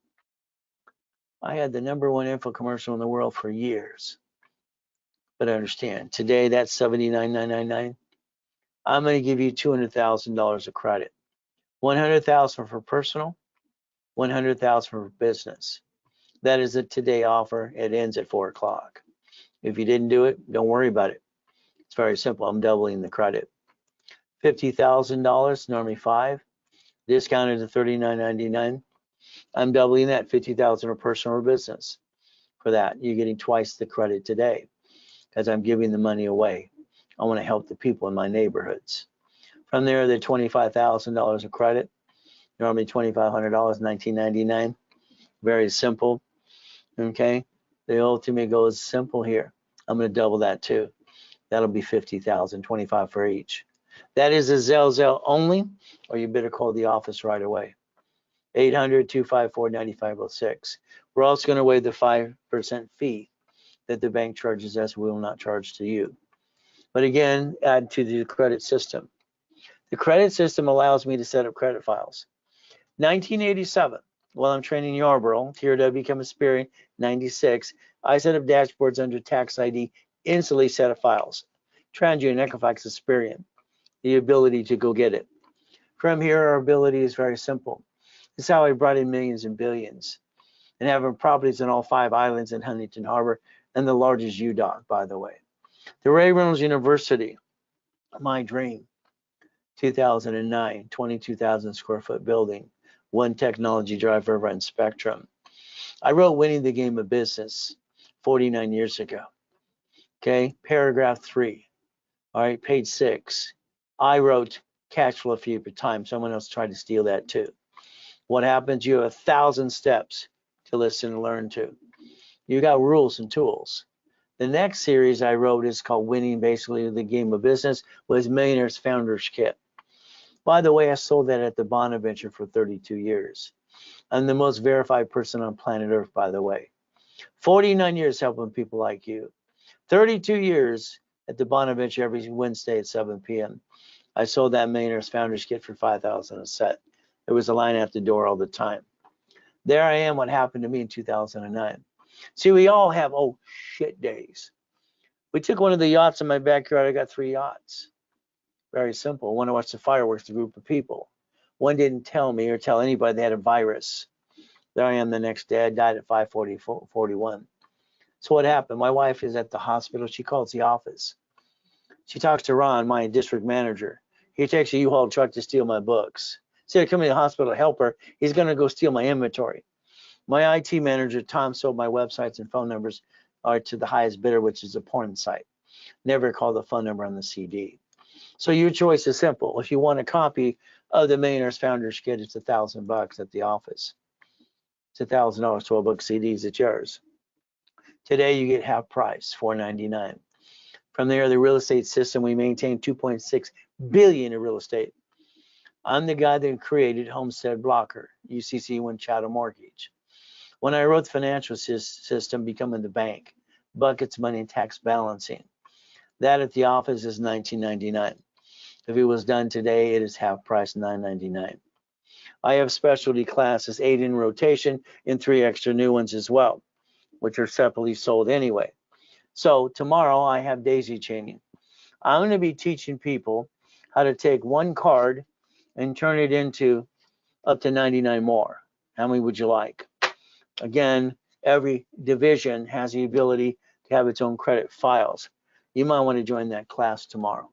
I had the #1 info commercial in the world for years. But I understand today that's $79.99. I'm going to give you $200,000 of credit. $100,000 for personal, $100,000 for business. That is a today offer. It ends at 4 o'clock. If you didn't do it, don't worry about it. It's very simple. I'm doubling the credit. $50,000, normally $5,000, discounted to $39.99. I'm doubling that, $50,000 for personal or business. For that, you're getting twice the credit today, because I'm giving the money away. I want to help the people in my neighborhoods. From there, the $25,000 of credit, normally $2,500, $19.99. Very simple. Okay, the ultimate goal is simple here. I'm going to double that too. That'll be $50,000, $25,000 for each. That is a Zelle only, or you better call the office right away. 800-254-9506. We're also going to waive the 5% fee that the bank charges us. We will not charge to you. But again, add to the credit system. The credit system allows me to set up credit files. 1987, while I'm training Yarborough, TRW become Experian, 96, I set up dashboards under tax ID, instantly set up files. TransUnion, Equifax, Experian, the ability to go get it. From here, our ability is very simple. It's how I brought in millions and billions, and having properties in all 5 islands in Huntington Harbor, and the largest UDOC, by the way. The Reynolds University, my dream, 2009, 22,000 square foot building, 1 technology drive over on Spectrum. I wrote Winning the Game of Business 49 years ago. Okay, paragraph 3. All right, page 6. I wrote cash flow fee per time. Someone else tried to steal that too. What happens? You have 1,000 steps to listen and learn to. You got rules and tools. The next series I wrote is called Winning basically the Game of Business, was Millionaire's Founders Kit. By the way, I sold that at the Bonaventure for 32 years. I'm the most verified person on planet Earth, by the way. 49 years helping people like you. 32 years at the Bonaventure every Wednesday at 7 p.m. I sold that Millionaire's Founders Kit for $5,000 a set. There was a line at the door all the time. There I am, what happened to me in 2009. See, we all have, oh shit days. We took one of the yachts in my backyard. I got 3 yachts. Very simple. One watched the fireworks, a group of people. One didn't tell me or tell anybody they had a virus. There I am the next day. I died at 5:41. So what happened? My wife is at the hospital. She calls the office. She talks to Ron, my district manager. He takes a U-Haul truck to steal my books. Instead of coming to the hospital to help her, he's going to go steal my inventory. My IT manager, Tom, sold my websites and phone numbers to the highest bidder, which is a porn site. Never call the phone number on the CD. So your choice is simple. If you want a copy of the Millionaire's Founders Kit, it's $1,000 at the office. It's $1,000, 12-book CDs. It's yours. Today you get half price, $4.99. From there, the real estate system, we maintain $2.6 billion in real estate. I'm the guy that created Homestead Blocker, UCC One Chattel Mortgage. When I wrote the financial system, becoming the bank, buckets, money, and tax balancing. That at the office is $19.99. If it was done today, it is half price, $9.99. I have specialty classes, 8 in rotation, and 3 extra new ones as well, which are separately sold anyway. So tomorrow I have daisy chaining. I'm going to be teaching people how to take one card and turn it into up to 99 more. How many would you like? Again, every division has the ability to have its own credit files. You might want to join that class tomorrow.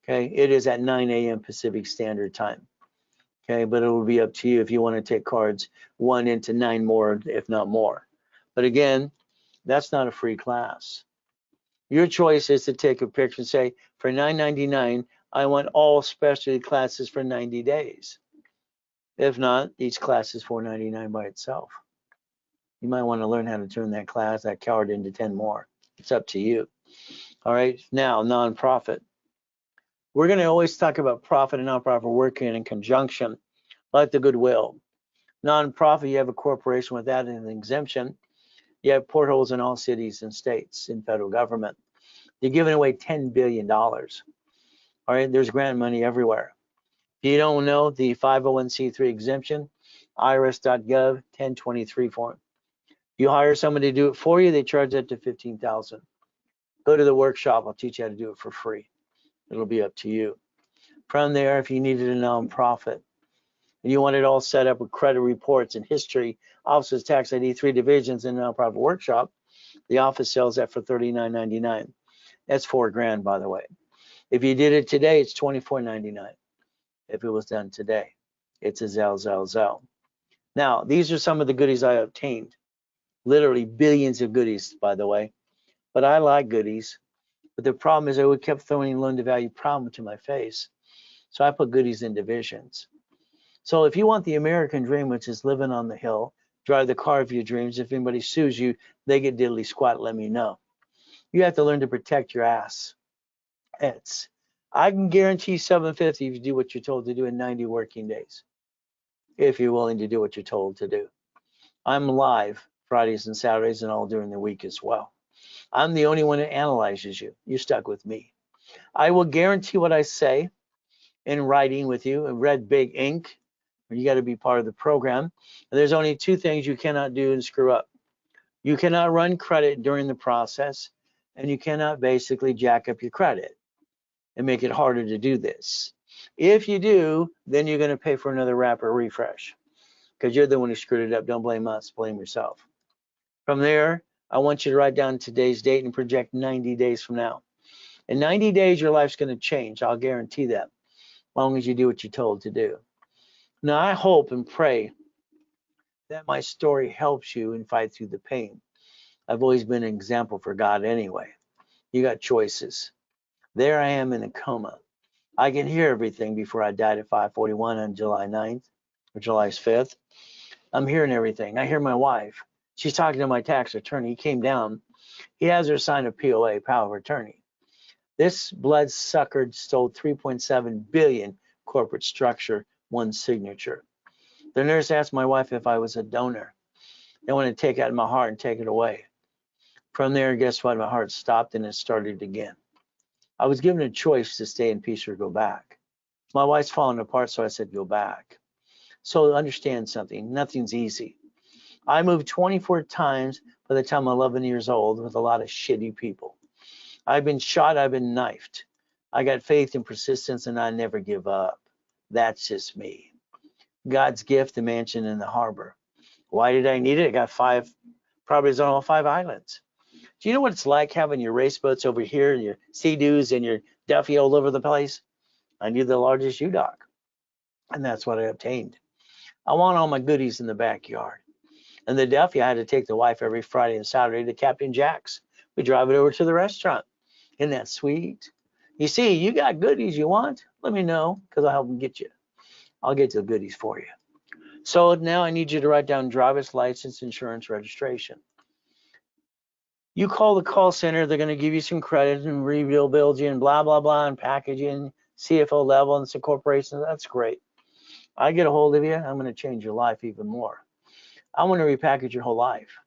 Okay, it is at 9 a.m. Pacific Standard Time. Okay, but it will be up to you if you want to take cards 1 into 9 more, if not more. But again, that's not a free class. Your choice is to take a picture and say, for $9.99, I want all specialty classes for 90 days. If not, each class is $4.99 by itself. You might want to learn how to turn that card into 10 more. It's up to you. All right, now nonprofit. We're going to always talk about profit and nonprofit working in conjunction, like the goodwill. Nonprofit, you have a corporation without an exemption. You have portholes in all cities and states in federal government. You're giving away $10 billion. All right, there's grant money everywhere. If you don't know the 501c3 exemption, irs.gov 1023 form. You hire somebody to do it for you, they charge that to $15,000. Go to the workshop, I'll teach you how to do it for free. It'll be up to you. From there, if you needed a nonprofit and you want it all set up with credit reports and history, offices, tax ID, 3 divisions, and nonprofit workshop, the office sells that for $39.99. That's $4,000, by the way. If you did it today, it's $24.99. If it was done today, it's a Zell. Now, these are some of the goodies I obtained. Literally billions of goodies, by the way. But I like goodies. But the problem is I kept throwing loan to value problem to my face. So I put goodies in divisions. So if you want the American dream, which is living on the hill, drive the car of your dreams, if anybody sues you, they get diddly squat, let me know. You have to learn to protect your ass. I can guarantee 750 if you do what you're told to do in 90 working days, if you're willing to do what you're told to do. I'm live Fridays and Saturdays and all during the week as well. I'm the only one that analyzes you. You're stuck with me. I will guarantee what I say in writing with you in red big ink. You got to be part of the program. And there's only 2 things you cannot do and screw up. You cannot run credit during the process, and you cannot basically jack up your credit and make it harder to do this. If you do, then you're going to pay for another wrap or refresh because you're the one who screwed it up. Don't blame us, blame yourself. From there, I want you to write down today's date and project 90 days from now. In 90 days, your life's going to change. I'll guarantee that, as long as you do what you're told to do. Now, I hope and pray that my story helps you and fight through the pain. I've always been an example for God anyway. You got choices. There I am in a coma. I can hear everything before I died at 5:41 on July 9th or July 5th. I'm hearing everything. I hear my wife. She's talking to my tax attorney. He came down. He has her sign a POA, power of attorney. This bloodsucker stole 3.7 billion corporate structure, one signature. The nurse asked my wife if I was a donor. They want to take it out of my heart and take it away. From there, guess what? My heart stopped and it started again. I was given a choice to stay in peace or go back. My wife's falling apart, so I said, go back. So understand something, nothing's easy. I moved 24 times by the time I'm 11 years old with a lot of shitty people. I've been shot, I've been knifed. I got faith and persistence and I never give up. That's just me. God's gift, the mansion in the harbor. Why did I need it? I got 5 properties on all 5 islands. Do you know what it's like having your race boats over here, and your Sea-Doos and your Duffy all over the place? I need the largest U-Dock, and that's what I obtained. I want all my goodies in the backyard. And the Duffy, I had to take the wife every Friday and Saturday to Captain Jack's. We drive it over to the restaurant. Isn't that sweet? You see, you got goodies you want? Let me know, because I'll help them get you. I'll get the goodies for you. So now I need you to write down driver's license, insurance, registration. You call the call center, they're going to give you some credit and rebuild you and blah, blah, blah, and packaging, CFO level, and some corporations. That's great. I get a hold of you, I'm going to change your life even more. I want to repackage your whole life.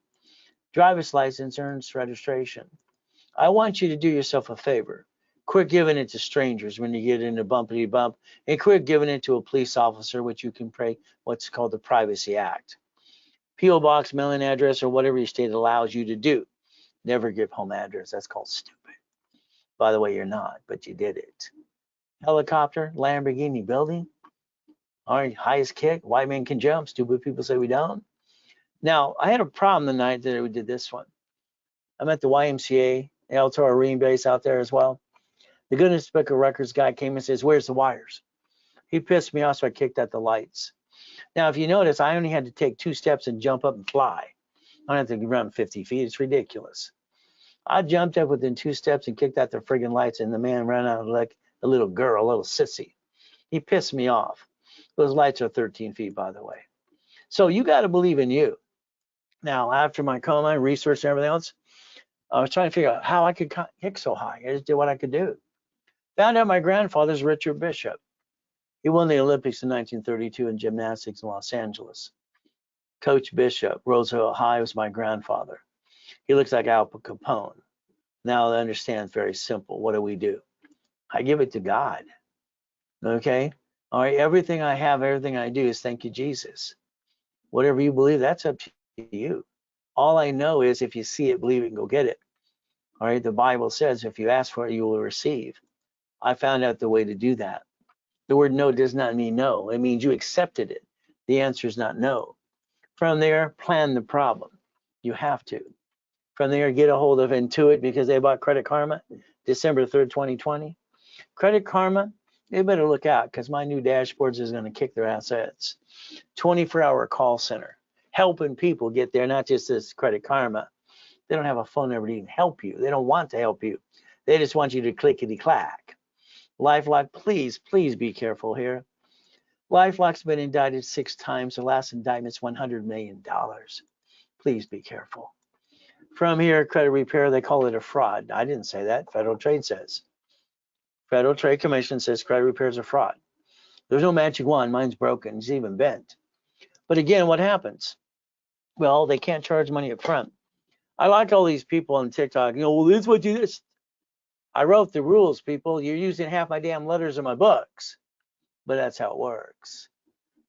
Driver's license, insurance, registration. I want you to do yourself a favor. Quit giving it to strangers when you get into bumpity bump, and quit giving it to a police officer, which you can pay what's called the Privacy Act. P.O. box, mailing address, or whatever your state allows you to do. Never give home address. That's called stupid. By the way, you're not, but you did it. Helicopter, Lamborghini building. All right, highest kick, white man can jump. Stupid people say we don't. Now, I had a problem the night that we did this one. I'm at the YMCA, El Toro Marine Base out there as well. The Guinness Book of Records guy came and says, "Where's the wires?" He pissed me off, so I kicked at the lights. Now, if you notice, I only had to take 2 steps and jump up and fly. I don't have to run 50 feet. It's ridiculous. I jumped up within 2 steps and kicked out the friggin' lights, and the man ran out like a little girl, a little sissy. He pissed me off. Those lights are 13 feet, by the way. So you got to believe in you. Now, after my coma, research and everything else, I was trying to figure out how I could kick so high. I just did what I could do. Found out my grandfather's Richard Bishop. He won the Olympics in 1932 in gymnastics in Los Angeles. Coach Bishop, Roosevelt High, was my grandfather. He looks like Al Capone. Now I understand it's very simple. What do? I give it to God. Okay? All right, everything I have, everything I do is thank you, Jesus. Whatever you believe, that's up to you. All I know is if you see it, believe it, and go get it. All right, the Bible says if you ask for it, you will receive. I found out the way to do that. The word no does not mean no. It means you accepted it. The answer is not no. From there, plan the problem. You have to. From there, get a hold of Intuit because they bought Credit Karma December 3rd, 2020. Credit Karma, they better look out because my new dashboards is going to kick their assets. 24-hour call center, helping people get there, not just this Credit Karma. They don't have a phone number to even help you. They don't want to help you. They just want you to clickety-clack. LifeLock, please be careful here. LifeLock's been indicted 6 times. The last indictment's $100 million. Please be careful. From here, credit repair, they call it a fraud. I didn't say that. Federal Trade says. Federal Trade Commission says credit repair is a fraud. There's no magic wand. Mine's broken. It's even bent. But again, what happens? Well, they can't charge money up front. I like all these people on TikTok. Well, this is what you do. I wrote the rules, people. You're using half my damn letters in my books. But that's how it works.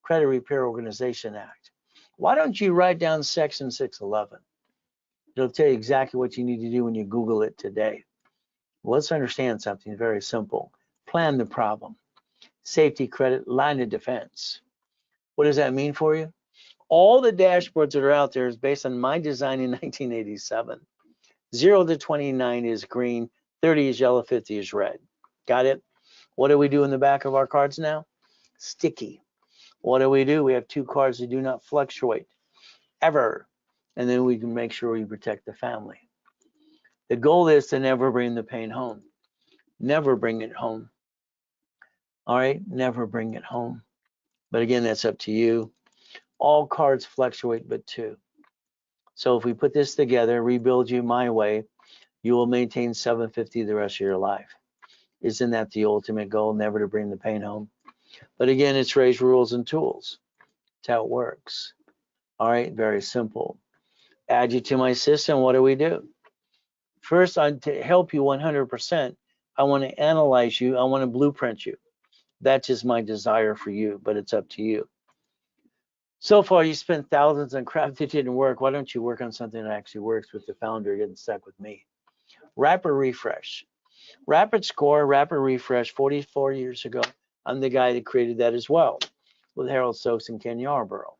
Credit Repair Organization Act. Why don't you write down Section 611? It'll tell you exactly what you need to do when you Google it today. Well, let's understand something very simple. Plan the problem. Safety credit, line of defense. What does that mean for you? All the dashboards that are out there is based on my design in 1987. 0 to 29 is green, 30 is yellow, 50 is red. Got it? What do we do in the back of our cards now? Sticky. What do? We have 2 cards that do not fluctuate ever. And then we can make sure we protect the family. The goal is to never bring the pain home. Never bring it home. All right? Never bring it home. But again, that's up to you. All cards fluctuate but 2. So if we put this together, rebuild you my way, you will maintain 750 the rest of your life. Isn't that the ultimate goal? Never to bring the pain home. But again, it's raise rules and tools. That's how it works. All right, very simple. Add you to my system, what do? First, to help you 100%, I want to analyze you. I want to blueprint you. That's just my desire for you, but it's up to you. So far, you spent thousands on crap that didn't work. Why don't you work on something that actually works with the founder getting stuck with me? Rapid refresh. Rapid score, rapid refresh, 44 years ago. I'm the guy that created that as well with Harold Stokes and Ken Yarborough.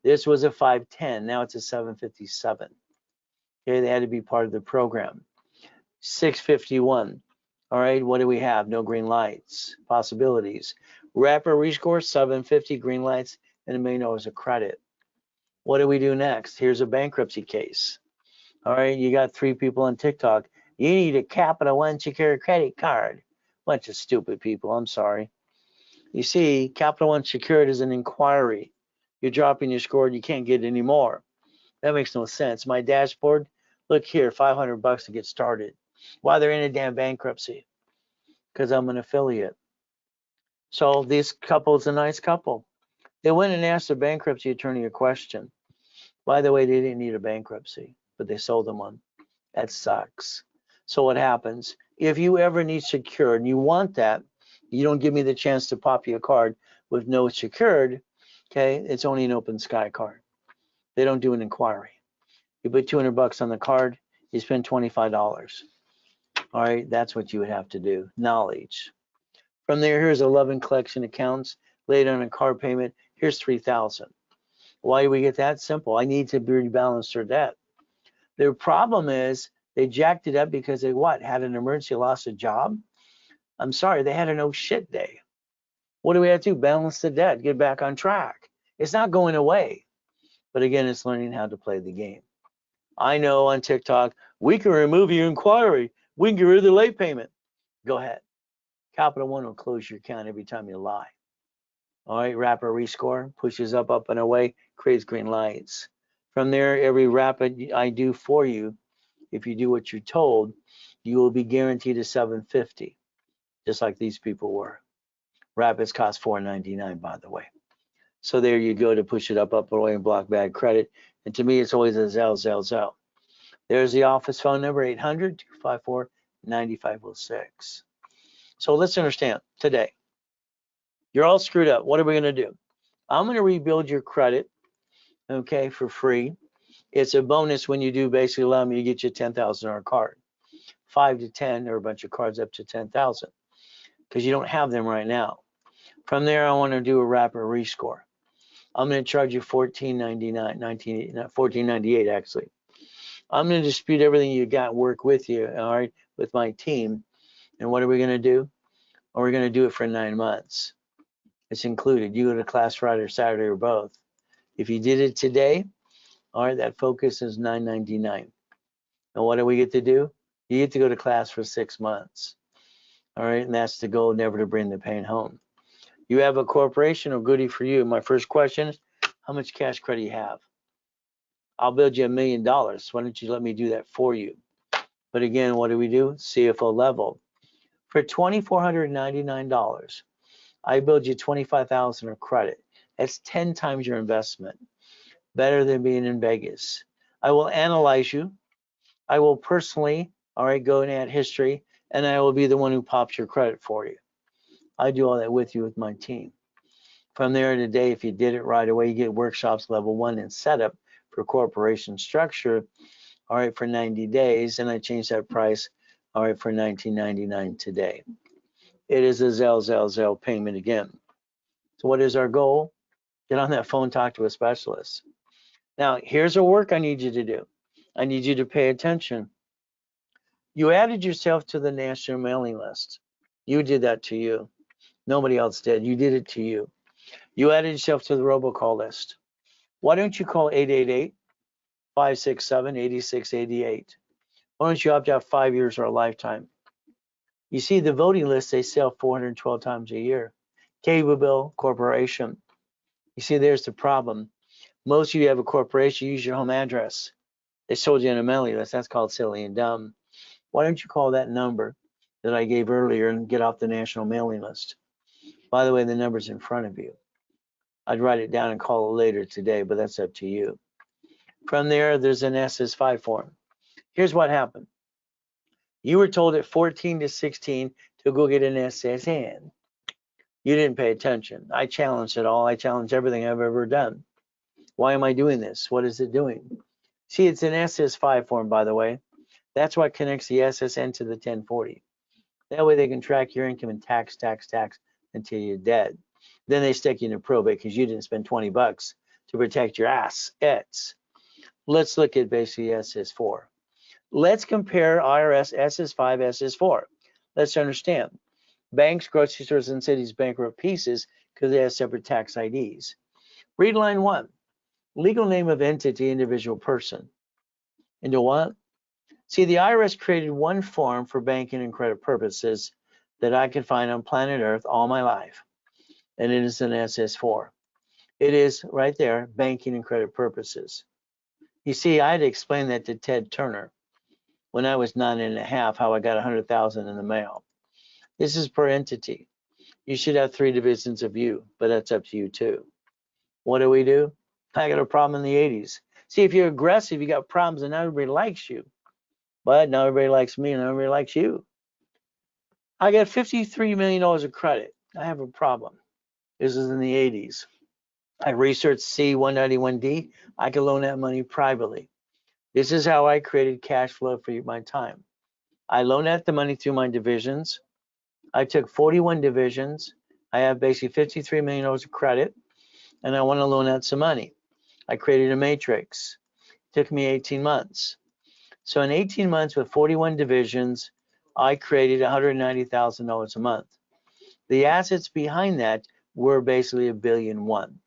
This was a 510. Now it's a 757. Okay, they had to be part of the program. 651. All right, what do we have? No green lights. Possibilities. Rapid rescore, 750 green lights, and $1 million of credit. What do we do next? Here's a bankruptcy case. All right, you got 3 people on TikTok. You need a Capital One secured credit card. Bunch of stupid people, I'm sorry. You see, Capital One secured is an inquiry. You're dropping your score and you can't get any more. That makes no sense. My dashboard, look here, $500 to get started. Why they're in a damn bankruptcy? Because I'm an affiliate. So this couple is a nice couple. They went and asked the bankruptcy attorney a question. By the way, they didn't need a bankruptcy, but they sold them one. That sucks. So what happens? If you ever need secured and you want that, you don't give me the chance to pop you a card with no secured, okay? It's only an open sky card. They don't do an inquiry. You put $200 on the card, you spend $25. All right, that's what you would have to do. Knowledge. From there, here's 11 collection accounts laid on a car payment. Here's 3,000. Why do we get that? Simple. I need to rebalance their debt. Their problem is they jacked it up because they what? Had an emergency, lost a job? I'm sorry, they had a no shit day. What do we have to do? Balance the debt, get back on track. It's not going away. But again, it's learning how to play the game. I know on TikTok, we can remove your inquiry. We can get rid of the late payment. Go ahead. Capital One will close your account every time you lie. All right, rapid rescore, pushes up and away, creates green lights. From there, every rapid I do for you, if you do what you're told, you will be guaranteed a 750, just like these people were. Rapids cost $4.99, by the way. So there you go to push it up and away and block bad credit. And to me, it's always a Zell. There's the office phone number, 800-254-9506. So let's understand today, you're all screwed up. What are we going to do? I'm going to rebuild your credit, okay, for free. It's a bonus when you do basically allow me to get you a $10,000 card. 5 to 10 or a bunch of cards up to 10,000 because you don't have them right now. From there, I want to do a rapid rescore. I'm going to charge you $14.98 actually. I'm going to dispute everything you got, work with you, all right, with my team. And what are we going to do? Or we're going to do it for 9 months. It's included. You go to class Friday or Saturday or both. If you did it today, all right, that focus is $9.99. And what do we get to do? You get to go to class for 6 months. All right, and that's the goal, never to bring the pain home. You have a corporation or goodie for you. My first question is, how much cash credit you have? I'll build you $1 million. Why don't you let me do that for you? But again, what do we do? CFO level. For $2,499, I build you $25,000 of credit. That's 10 times your investment. Better than being in Vegas. I will analyze you. I will personally, all right, go and add history, and I will be the one who pops your credit for you. I do all that with you with my team. From there today, if you did it right away, you get workshops level 1 and setup for corporation structure, all right, for 90 days, and I changed that price, all right, for $19.99 today. It is a Zell payment again. So what is our goal? Get on that phone, talk to a specialist. Now, here's a work I need you to do. I need you to pay attention. You added yourself to the national mailing list. You did that to you. Nobody else did. You did it to you. You added yourself to the robocall list. Why don't you call 888-567-8688? Why don't you opt out 5 years or a lifetime? You see, the voting list, they sell 412 times a year. Cable bill, corporation. You see, there's the problem. Most of you have a corporation, use your home address. They sold you on a mailing list. That's called silly and dumb. Why don't you call that number that I gave earlier and get off the national mailing list? By the way, the number's in front of you. I'd write it down and call it later today, but that's up to you. From there, there's an SS5 form. Here's what happened. You were told at 14 to 16 to go get an SSN. You didn't pay attention. I challenged it all. I challenged everything I've ever done. Why am I doing this? What is it doing? See, it's an SS5 form, by the way. That's what connects the SSN to the 1040. That way they can track your income and tax until you're dead. Then they stick you in a probate because you didn't spend 20 bucks to protect your assets. Let's look at basically SS4. Let's compare IRS SS5, SS4. Let's understand. Banks, grocery stores, and cities bankrupt pieces because they have separate tax IDs. Read line 1. Legal name of entity, individual person. Into what? See, the IRS created one form for banking and credit purposes that I could find on planet Earth all my life, and it is an SS4. It is right there, banking and credit purposes. You see, I had to explain that to Ted Turner when I was 9.5, how I got 100,000 in the mail. This is per entity. You should have 3 divisions of you, but that's up to you too. What do? I got a problem in the 80s. See, if you're aggressive, you got problems and everybody likes you. But now everybody likes me and everybody likes you. I got $53 million of credit. I have a problem. This is in the 80s. I researched C191D. I can loan that money privately. This is how I created cash flow for my time. I loan out the money through my divisions. I took 41 divisions. I have basically $53 million of credit, and I want to loan out some money. I created a matrix. It took me 18 months. So in 18 months with 41 divisions, I created $190,000 a month. The assets behind that were basically $1.1 billion.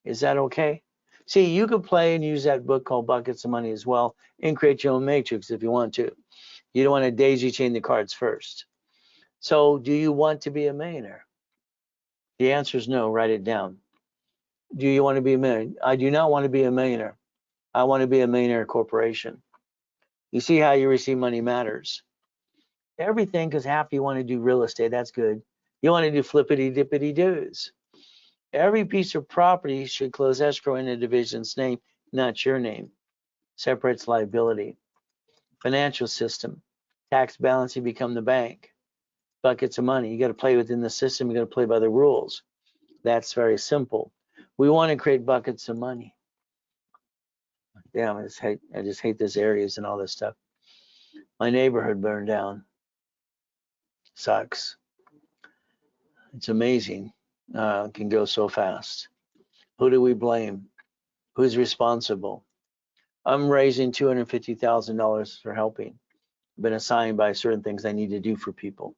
Is that okay? See, you could play and use that book called Buckets of Money as well and create your own matrix if you want to. You don't want to daisy chain the cards first. So do you want to be a millionaire? The answer is no. Write it down. Do you want to be a millionaire? I do not want to be a millionaire. I want to be a millionaire corporation. You see how you receive money matters. Everything, because half you want to do real estate. That's good. You want to do flippity dippity doos. Every piece of property should close escrow in a division's name, not your name. Separates liability. Financial system. Tax balance, you become the bank. Buckets of money. You got to play within the system. You got to play by the rules. That's very simple. We want to create buckets of money. Damn, I just hate these areas and all this stuff. My neighborhood burned down. Sucks. It's amazing. It can go so fast. Who do we blame? Who's responsible? I'm raising $250,000 for helping. I've been assigned by certain things I need to do for people.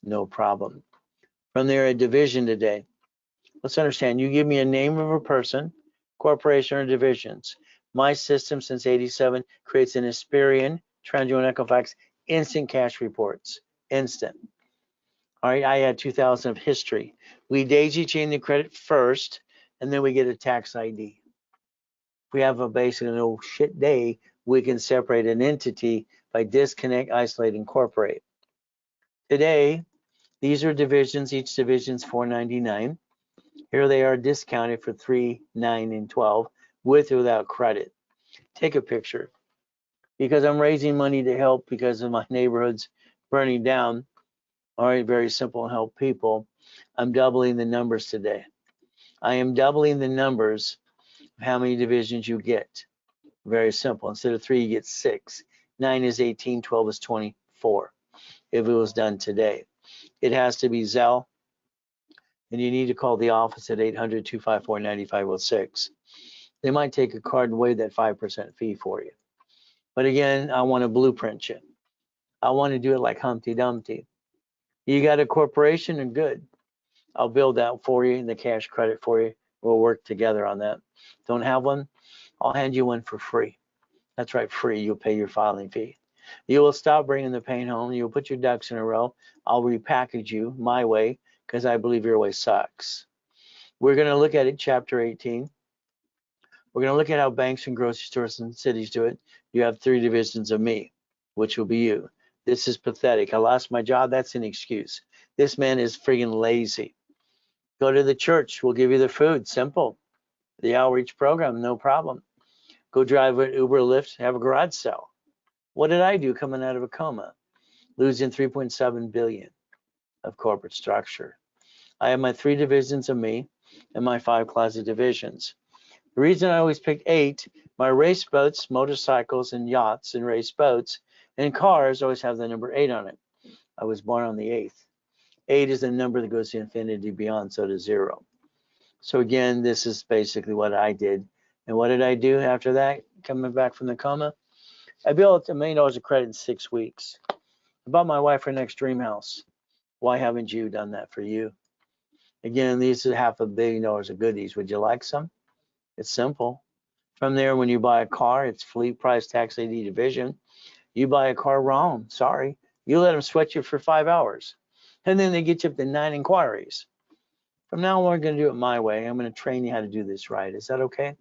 No problem. From there, a division today. Let's understand, you give me a name of a person, corporation, or divisions. My system since 87 creates an Experian, TransUnion, Equifax, instant cash reports. Instant. All right, I had 2,000 of history. We daisy chain the credit first, and then we get a tax ID. If we have a basic no shit day, we can separate an entity by disconnect, isolate, incorporate. Today, these are divisions. Each division is $4.99. Here they are discounted for $3, $9, and $12 with or without credit. Take a picture. Because I'm raising money to help because of my neighborhoods burning down. All right, very simple and help people. I'm doubling the numbers today. I am doubling the numbers of how many divisions you get. Very simple. Instead of 3, you get 6. 9 is 18, 12 is 24. If it was done today. It has to be Zelle. And you need to call the office at 800-254-9506. They might take a card and waive that 5% fee for you. But again, I want to blueprint you. I want to do it like Humpty Dumpty. You got a corporation and good. I'll build that for you and the cash credit for you. We'll work together on that. Don't have one? I'll hand you one for free. That's right, free. You'll pay your filing fee. You will stop bringing the pain home. You'll put your ducks in a row. I'll repackage you my way because I believe your way sucks. We're going to look at it, chapter 18. We're going to look at how banks and grocery stores and cities do it. You have 3 divisions of me, which will be you. This is pathetic. I lost my job. That's an excuse. This man is friggin' lazy. Go to the church. We'll give you the food. Simple. The outreach program, no problem. Go drive an Uber, Lyft, have a garage sale. What did I do coming out of a coma? Losing $3.7 billion of corporate structure. I have my 3 divisions of me and my 5 closet divisions. The reason I always pick 8, my race boats, motorcycles, and yachts and race boats and cars always have the number 8 on it. I was born on the 8th. 8 is the number that goes to infinity beyond, so does 0. So again, this is basically what I did. And what did I do after that, coming back from the coma? I built $1 million of credit in 6 weeks. I bought my wife her next dream house. Why haven't you done that for you? Again, these are $500 million of goodies. Would you like some? It's simple. From there, when you buy a car, it's fleet price tax ID division. You buy a car wrong, sorry. You let them sweat you for 5 hours. And then they get you up to 9 inquiries. From now on, we're going to do it my way. I'm going to train you how to do this right. Is that okay?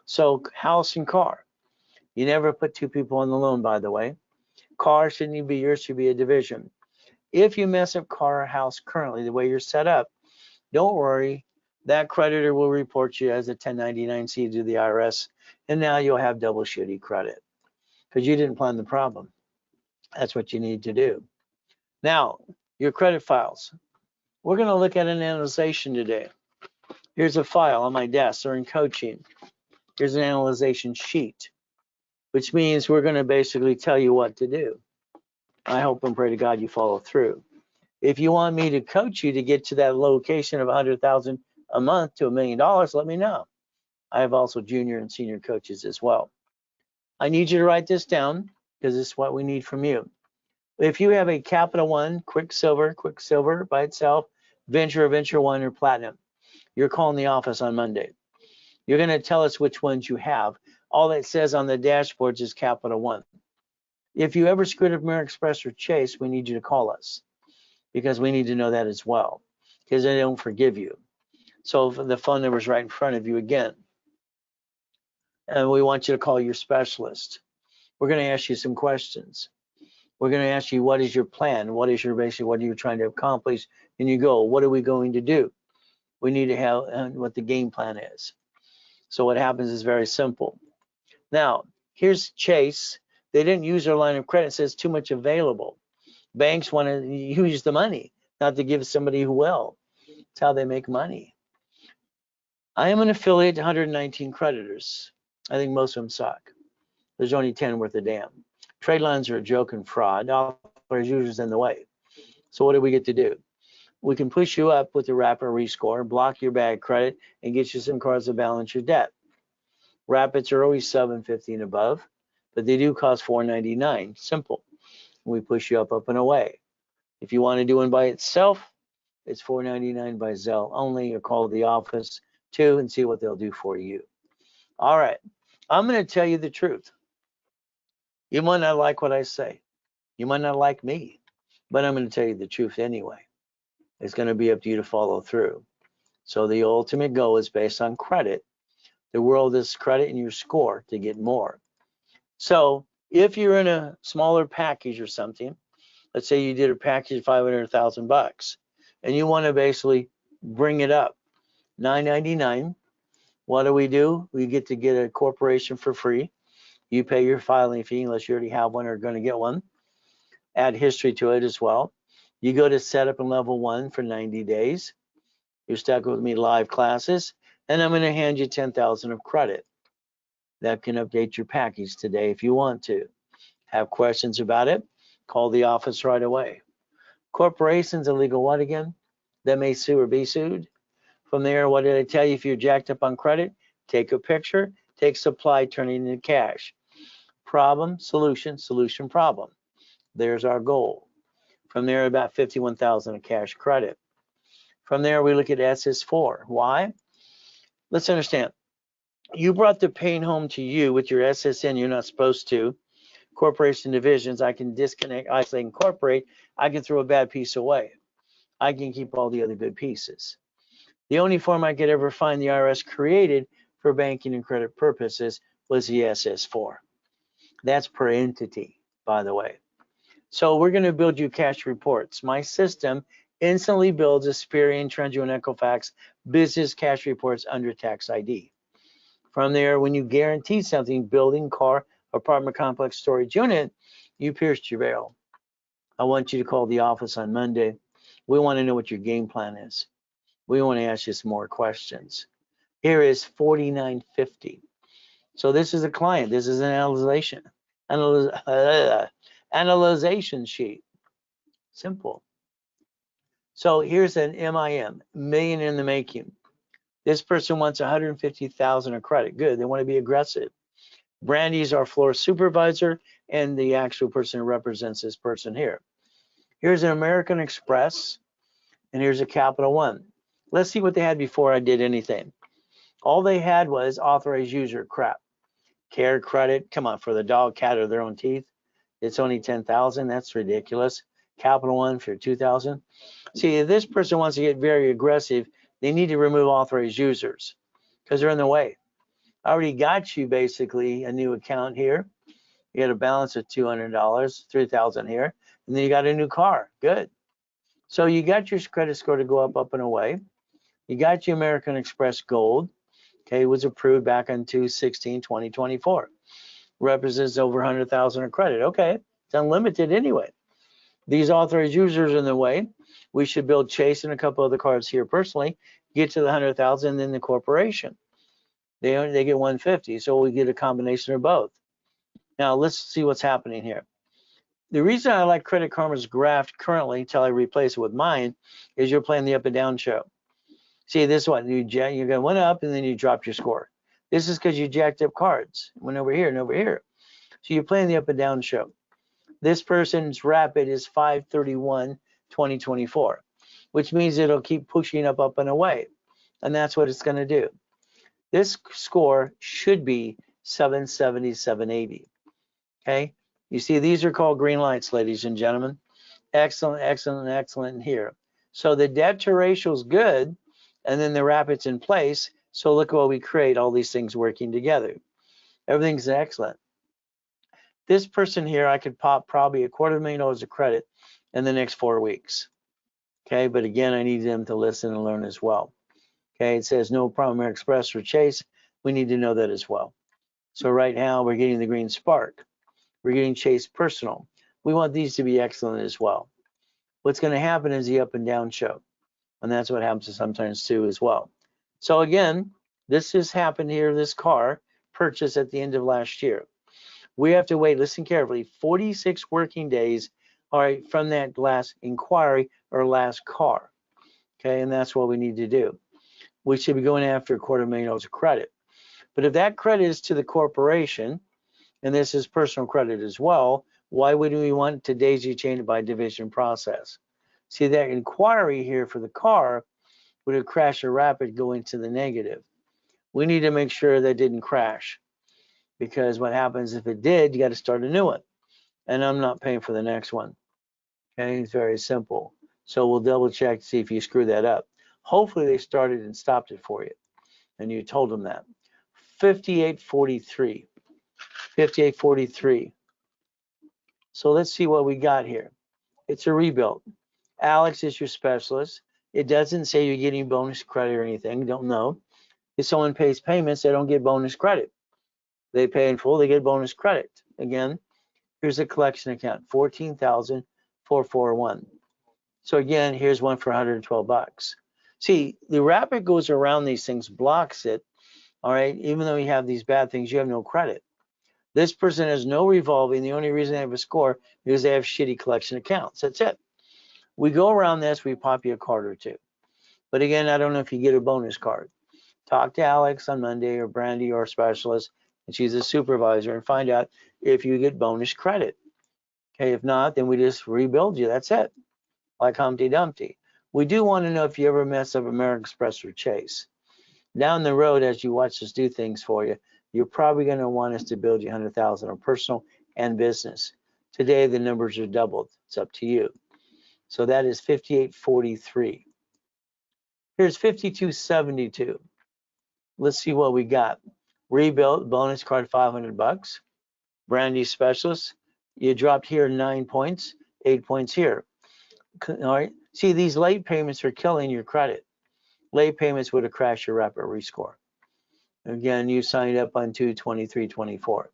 So house and car. You never put 2 people on the loan, by the way. Car shouldn't even be yours, should be a division. If you mess up car or house currently, the way you're set up, don't worry. That creditor will report you as a 1099-C to the IRS, and now you'll have double shitty credit because you didn't plan the problem. That's what you need to do. Now, your credit files. We're going to look at an analyzation today. Here's a file on my desk or in coaching. Here's an analyzation sheet, which means we're going to basically tell you what to do. I hope and pray to God you follow through. If you want me to coach you to get to that location of 100,000 a month to $1 million, let me know. I have also junior and senior coaches as well. I need you to write this down because this is what we need from you. If you have a Capital One, Quicksilver by itself, Venture One, or Platinum, you're calling the office on Monday. You're going to tell us which ones you have. All that says on the dashboards is Capital One. If you ever screwed up American Express or Chase, we need you to call us because we need to know that as well because they don't forgive you. So the phone number is right in front of you again. And we want you to call your specialist. We're going to ask you some questions. We're going to ask you, what is your plan? What is your basically, what are you trying to accomplish? And you go, what are we going to do? We need to have what the game plan is. So what happens is very simple. Now, here's Chase. They didn't use their line of credit. It says too much available. Banks want to use the money, not to give somebody who will. It's how they make money. I am an affiliate to 119 creditors. I think most of them suck. There's only 10 worth a damn. Trade lines are a joke and fraud. Authorized users in the way. So what do we get to do? We can push you up with the rapid rescore, block your bad credit, and get you some cards to balance your debt. Rapids are always $750 and above, but they do cost $499. Simple. We push you up and away. If you want to do one by itself, it's $499 by Zelle only, or call the office too and see what they'll do for you. All right, I'm going to tell you the truth. You might not like what I say. You might not like me, but I'm going to tell you the truth anyway. It's going to be up to you to follow through. So the ultimate goal is based on credit. The world is credit and your score to get more. So if you're in a smaller package or something, let's say you did a package of $500,000 and you want to basically bring it up $999. What do? We get to get a corporation for free. You pay your filing fee unless you already have one or are going to get one. Add history to it as well. You go to setup in level 1 for 90 days. You're stuck with me live classes, and I'm going to hand you $10,000 of credit. That can update your package today if you want to. Have questions about it? Call the office right away. Corporations illegal what again? That may sue or be sued. From there, what did I tell you? If you're jacked up on credit, take a picture, take supply, turn it into cash. Problem, solution, solution, problem. There's our goal. From there, about $51,000 of cash credit. From there, we look at SS4. Why? Let's understand. You brought the pain home to you with your SSN. You're not supposed to. Corporation divisions, I can disconnect, isolate, incorporate. I can throw a bad piece away. I can keep all the other good pieces. The only form I could ever find the IRS created for banking and credit purposes was the SS4. That's per entity, by the way. So we're going to build you cash reports. My system instantly builds Experian, TransUnion, and Equifax business cash reports under tax ID. From there, when you guarantee something, building, car, apartment complex, storage unit, you pierced your veil. I want you to call the office on Monday. We want to know what your game plan is. We want to ask you some more questions. Here is $49.50. So this is a client. This is an analyzation sheet. Simple. So here's an MIM, million in the making. This person wants $150,000 of credit. Good. They want to be aggressive. Brandy's our floor supervisor and the actual person who represents this person here. Here's an American Express and here's a Capital One. Let's see what they had before I did anything. All they had was authorized user crap. Care credit, come on, for the dog, cat, or their own teeth. It's only 10,000. That's ridiculous. Capital One for 2,000. See, if this person wants to get very aggressive, they need to remove authorized users because they're in the way. I already got you basically a new account here. You had a balance of $200, 3,000 here, and then you got a new car. Good. So you got your credit score to go up and away. You got your American Express Gold. Okay, it was approved back on 2/16/2024. Represents over 100,000 of credit. Okay, it's unlimited anyway. These authorized users are in the way. We should build Chase and a couple other cards here personally. Get to the 100,000, and then the corporation. They get 150, so we get a combination of both. Now let's see what's happening here. The reason I like Credit Karma's graph currently until I replace it with mine is you're playing the up and down show. See, this one, you went up and then you dropped your score. This is because you jacked up cards. Went over here and over here. So you're playing the up and down show. This person's rapid is 5/31/2024, which means it'll keep pushing up and away. And that's what it's going to do. This score should be 770, 780. Okay. You see, these are called green lights, ladies and gentlemen. Excellent, excellent, excellent here. So the debt to ratio is good, and then the rapid's in place. So look what we create, all these things working together. Everything's excellent. This person here, I could pop probably $250,000 of credit in the next 4 weeks. Okay, but again, I need them to listen and learn as well. Okay, it says no problem, American Express or Chase. We need to know that as well. So right now, we're getting the green spark. We're getting Chase Personal. We want these to be excellent as well. What's going to happen is the up and down show. And that's what happens sometimes too as well. So again, this has happened here, this car purchased at the end of last year. We have to wait, listen carefully, 46 working days, all right, from that last inquiry or last car. Okay, and that's what we need to do. We should be going after $250,000 of credit. But if that credit is to the corporation, and this is personal credit as well, why would we want to daisy chain it by division process? See, that inquiry here for the car would have crashed a rapid going to the negative. We need to make sure that didn't crash, because what happens if it did, you got to start a new one. And I'm not paying for the next one. Okay, it's very simple. So we'll double check to see if you screw that up. Hopefully they started and stopped it for you, and you told them that. 5843. 5843. So let's see what we got here. It's a rebuild. Alex is your specialist. It doesn't say you're getting bonus credit or anything. Don't know. If someone pays payments, they don't get bonus credit. They pay in full, they get bonus credit. Again, here's a collection account, 14,441. So again, here's one for 112 bucks. See, the rapid goes around these things, blocks it. All right, even though you have these bad things, you have no credit. This person has no revolving. The only reason they have a score is because they have shitty collection accounts. That's it. We go around this, we pop you a card or two. But again, I don't know if you get a bonus card. Talk to Alex on Monday or Brandy or specialist, and she's a supervisor, and find out if you get bonus credit. Okay, if not, then we just rebuild you. That's it. Like Humpty Dumpty. We do want to know if you ever mess up American Express or Chase. Down the road, as you watch us do things for you, you're probably going to want us to build you 100,000 on personal and business. Today, the numbers are doubled. It's up to you. So that is 5843. Here's 5272. Let's see what we got. Rebuilt, bonus card, 500 bucks. Brandy specialist. You dropped here 9 points, 8 points here. All right. See, these late payments are killing your credit. Late payments would have crashed your rapid rescore. Again, you signed up on 2/23/24.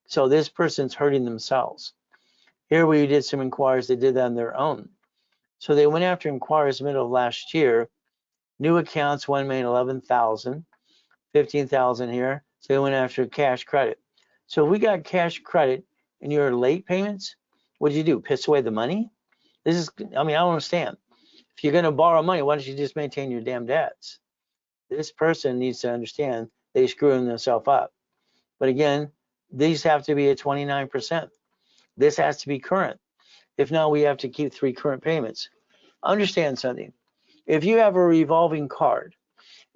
So this person's hurting themselves. Here we did some inquiries, they did that on their own. So they went after inquiries middle of last year. New accounts, one made 11,000, 15,000 here. So they went after cash credit. So if we got cash credit in your late payments, what'd you do? Piss away the money? This is, I mean, I don't understand. If you're going to borrow money, why don't you just maintain your damn debts? This person needs to understand they screwing themselves up. But again, these have to be at 29%. This has to be current. If not, we have to keep 3 current payments. Understand something. If you have a revolving card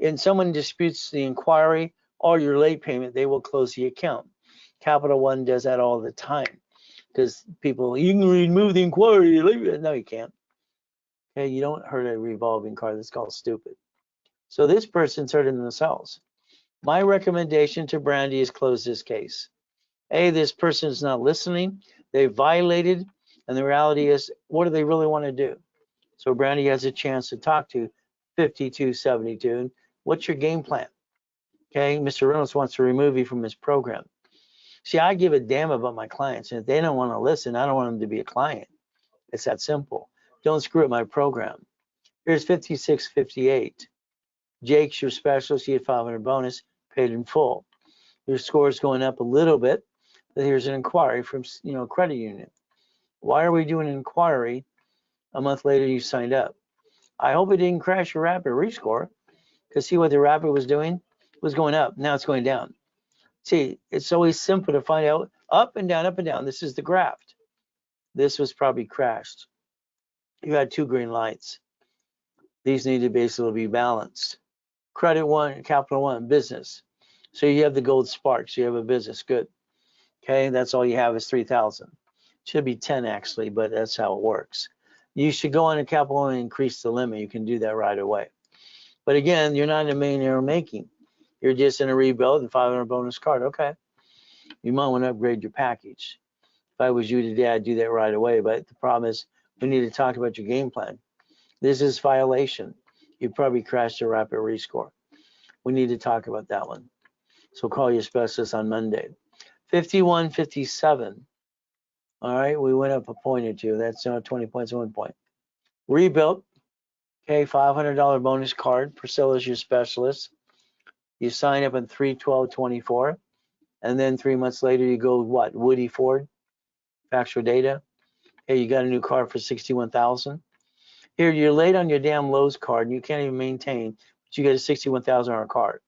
and someone disputes the inquiry or your late payment, they will close the account. Capital One does that all the time because people, you can remove the inquiry. No, you can't. Okay, you don't hurt a revolving card. That's called stupid. So this person's hurting themselves. My recommendation to Brandy is close this case. A, this person is not listening. They violated, and the reality is, what do they really want to do? So Brandy has a chance to talk to 5272. What's your game plan? Okay, Mr. Reynolds wants to remove you from his program. See, I give a damn about my clients, and if they don't want to listen, I don't want them to be a client. It's that simple. Don't screw up my program. Here's 5658. Jake's your specialist. You get 500 bonus, paid in full. Your score is going up a little bit, but here's an inquiry from credit union. Why are we doing an inquiry a month later you signed up? I hope it didn't crash your rapid rescore, because see what the rapid was doing? It was going up. Now it's going down. See, it's always simple to find out up and down, up and down. This is the graph. This was probably crashed. You had 2 green lights. These need to basically be balanced. Credit 1, capital 1, business. So you have the gold sparks. You have a business. Good. Okay, that's all you have is 3,000. Should be 10 actually, but that's how it works. You should go on a capital and increase the limit. You can do that right away. But again, you're not in a millionaire making. You're just in a rebuild and 500 bonus card. Okay, you might want to upgrade your package. If I was you today, I'd do that right away. But the problem is, we need to talk about your game plan. This is violation. You probably crashed a rapid rescore. We need to talk about that one. So call your specialist on Monday. 51.57. All right, we went up a point or two. That's 20 points, 1 point. Rebuilt. Okay, $500 bonus card. Priscilla's your specialist. You sign up on 3/12/24, and then 3 months later you go what? Woody Ford, factual data. Hey, you got a new car for 61,000. Here, you're late on your damn Lowe's card, and you can't even maintain, but you get a 61,000 card.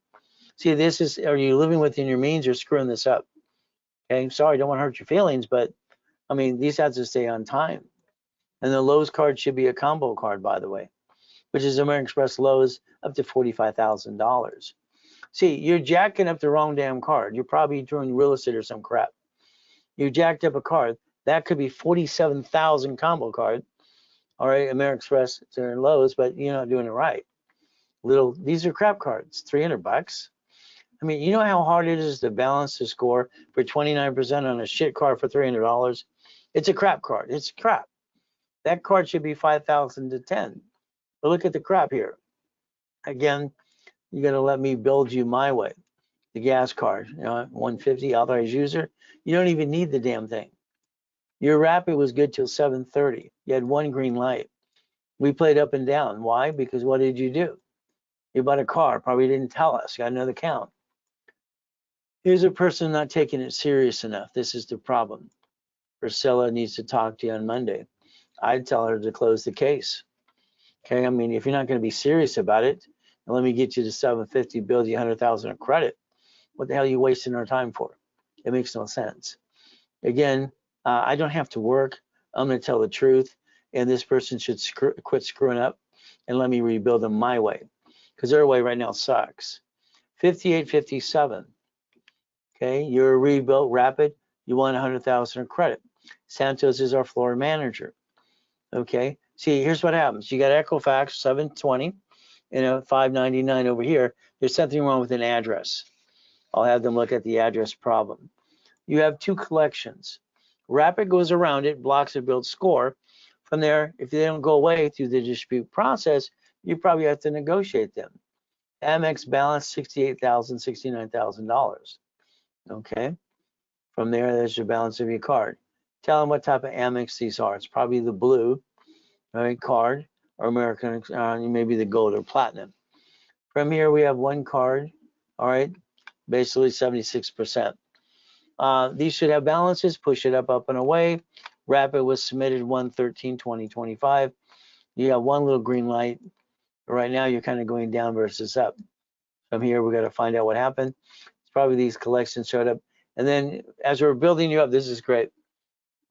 See, this is, are you living within your means or screwing this up? Okay, sorry, don't want to hurt your feelings, but I mean, these have to stay on time. And the Lowe's card should be a combo card, by the way, which is American Express Lowe's up to $45,000. See, you're jacking up the wrong damn card. You're probably doing real estate or some crap. You jacked up a card. That could be 47,000 combo card. All right, American Express, they're in Lowe's, but you're not doing it right. These are crap cards, $300. I mean, you know how hard it is to balance the score for 29% on a shit card for $300? It's a crap card. It's crap. That card should be 5,000 to 10. But look at the crap here. Again, you got to let me build you my way. The gas card, 150 authorized user. You don't even need the damn thing. Your rapid was good till 7:30. You had 1 green light. We played up and down. Why? Because what did you do? You bought a car. Probably didn't tell us. Got another count. Here's a person not taking it serious enough. This is the problem. Priscilla needs to talk to you on Monday. I'd tell her to close the case. Okay, I mean, if you're not going to be serious about it, and let me get you to 750, build you 100,000 of credit, what the hell are you wasting our time for? It makes no sense. Again, I don't have to work. I'm going to tell the truth, and this person should quit screwing up and let me rebuild them my way, because their way right now sucks. 58.57. Okay, you're a rebuilt rapid. You want 100,000 of credit. Santos is our floor manager. Okay, see, here's what happens. You got Equifax 720 and 599 over here. There's something wrong with an address. I'll have them look at the address problem. You have 2 collections. Rapid goes around it, blocks a billed score. From there, if they don't go away through the dispute process, you probably have to negotiate them. Amex balance $68,000, $69,000. Okay. From there, there's your balance of your card. Tell them what type of Amex these are. It's probably the blue, right, card, or American, maybe the gold or platinum. From here, we have 1 card, all right, basically 76%. These should have balances. Push it up, up, and away. Rapid was submitted 1/13/2025. You have 1 little green light. Right now, you're kind of going down versus up. From here, we got to find out what happened. It's probably these collections showed up. And then as we're building you up, this is great.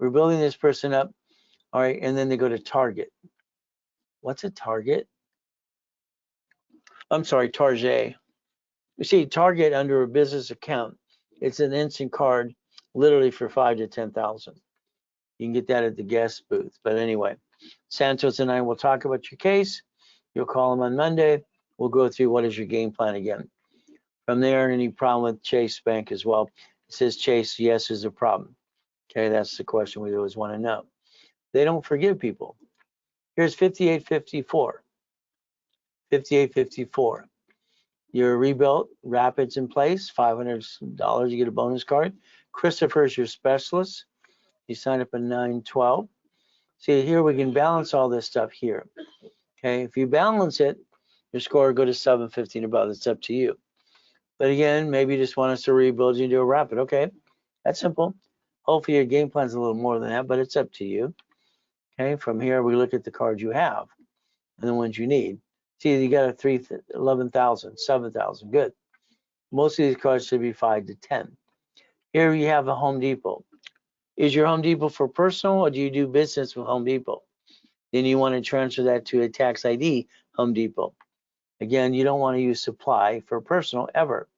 We're building this person up, all right, and then they go to target. What's a target? I'm sorry, Target. You see, target under a business account, it's an instant card, literally for 5 to 10,000. You can get that at the guest booth. But anyway, Santos and I will talk about your case. You'll call him on Monday. We'll go through what is your game plan again. From there, any problem with Chase Bank as well. It says Chase, yes, is a problem. Okay, that's the question we always want to know. They don't forgive people. Here's 58.54. 58.54. You're rebuilt, Rapids in place, $500, you get a bonus card. Christopher's your specialist. You sign up at 9/12. See, here we can balance all this stuff here. Okay, if you balance it, your score will go to 750 and above. It's up to you. But again, maybe you just want us to rebuild you into a rapid. Okay, that's simple. Hopefully your game plan's a little more than that, but it's up to you. Okay, from here we look at the cards you have and the ones you need. See, you got a 11,000, 7,000, good. Most of these cards should be 5 to 10. Here you have a Home Depot. Is your Home Depot for personal, or do you do business with Home Depot? Then you want to transfer that to a tax ID Home Depot. Again, you don't want to use supply for personal ever.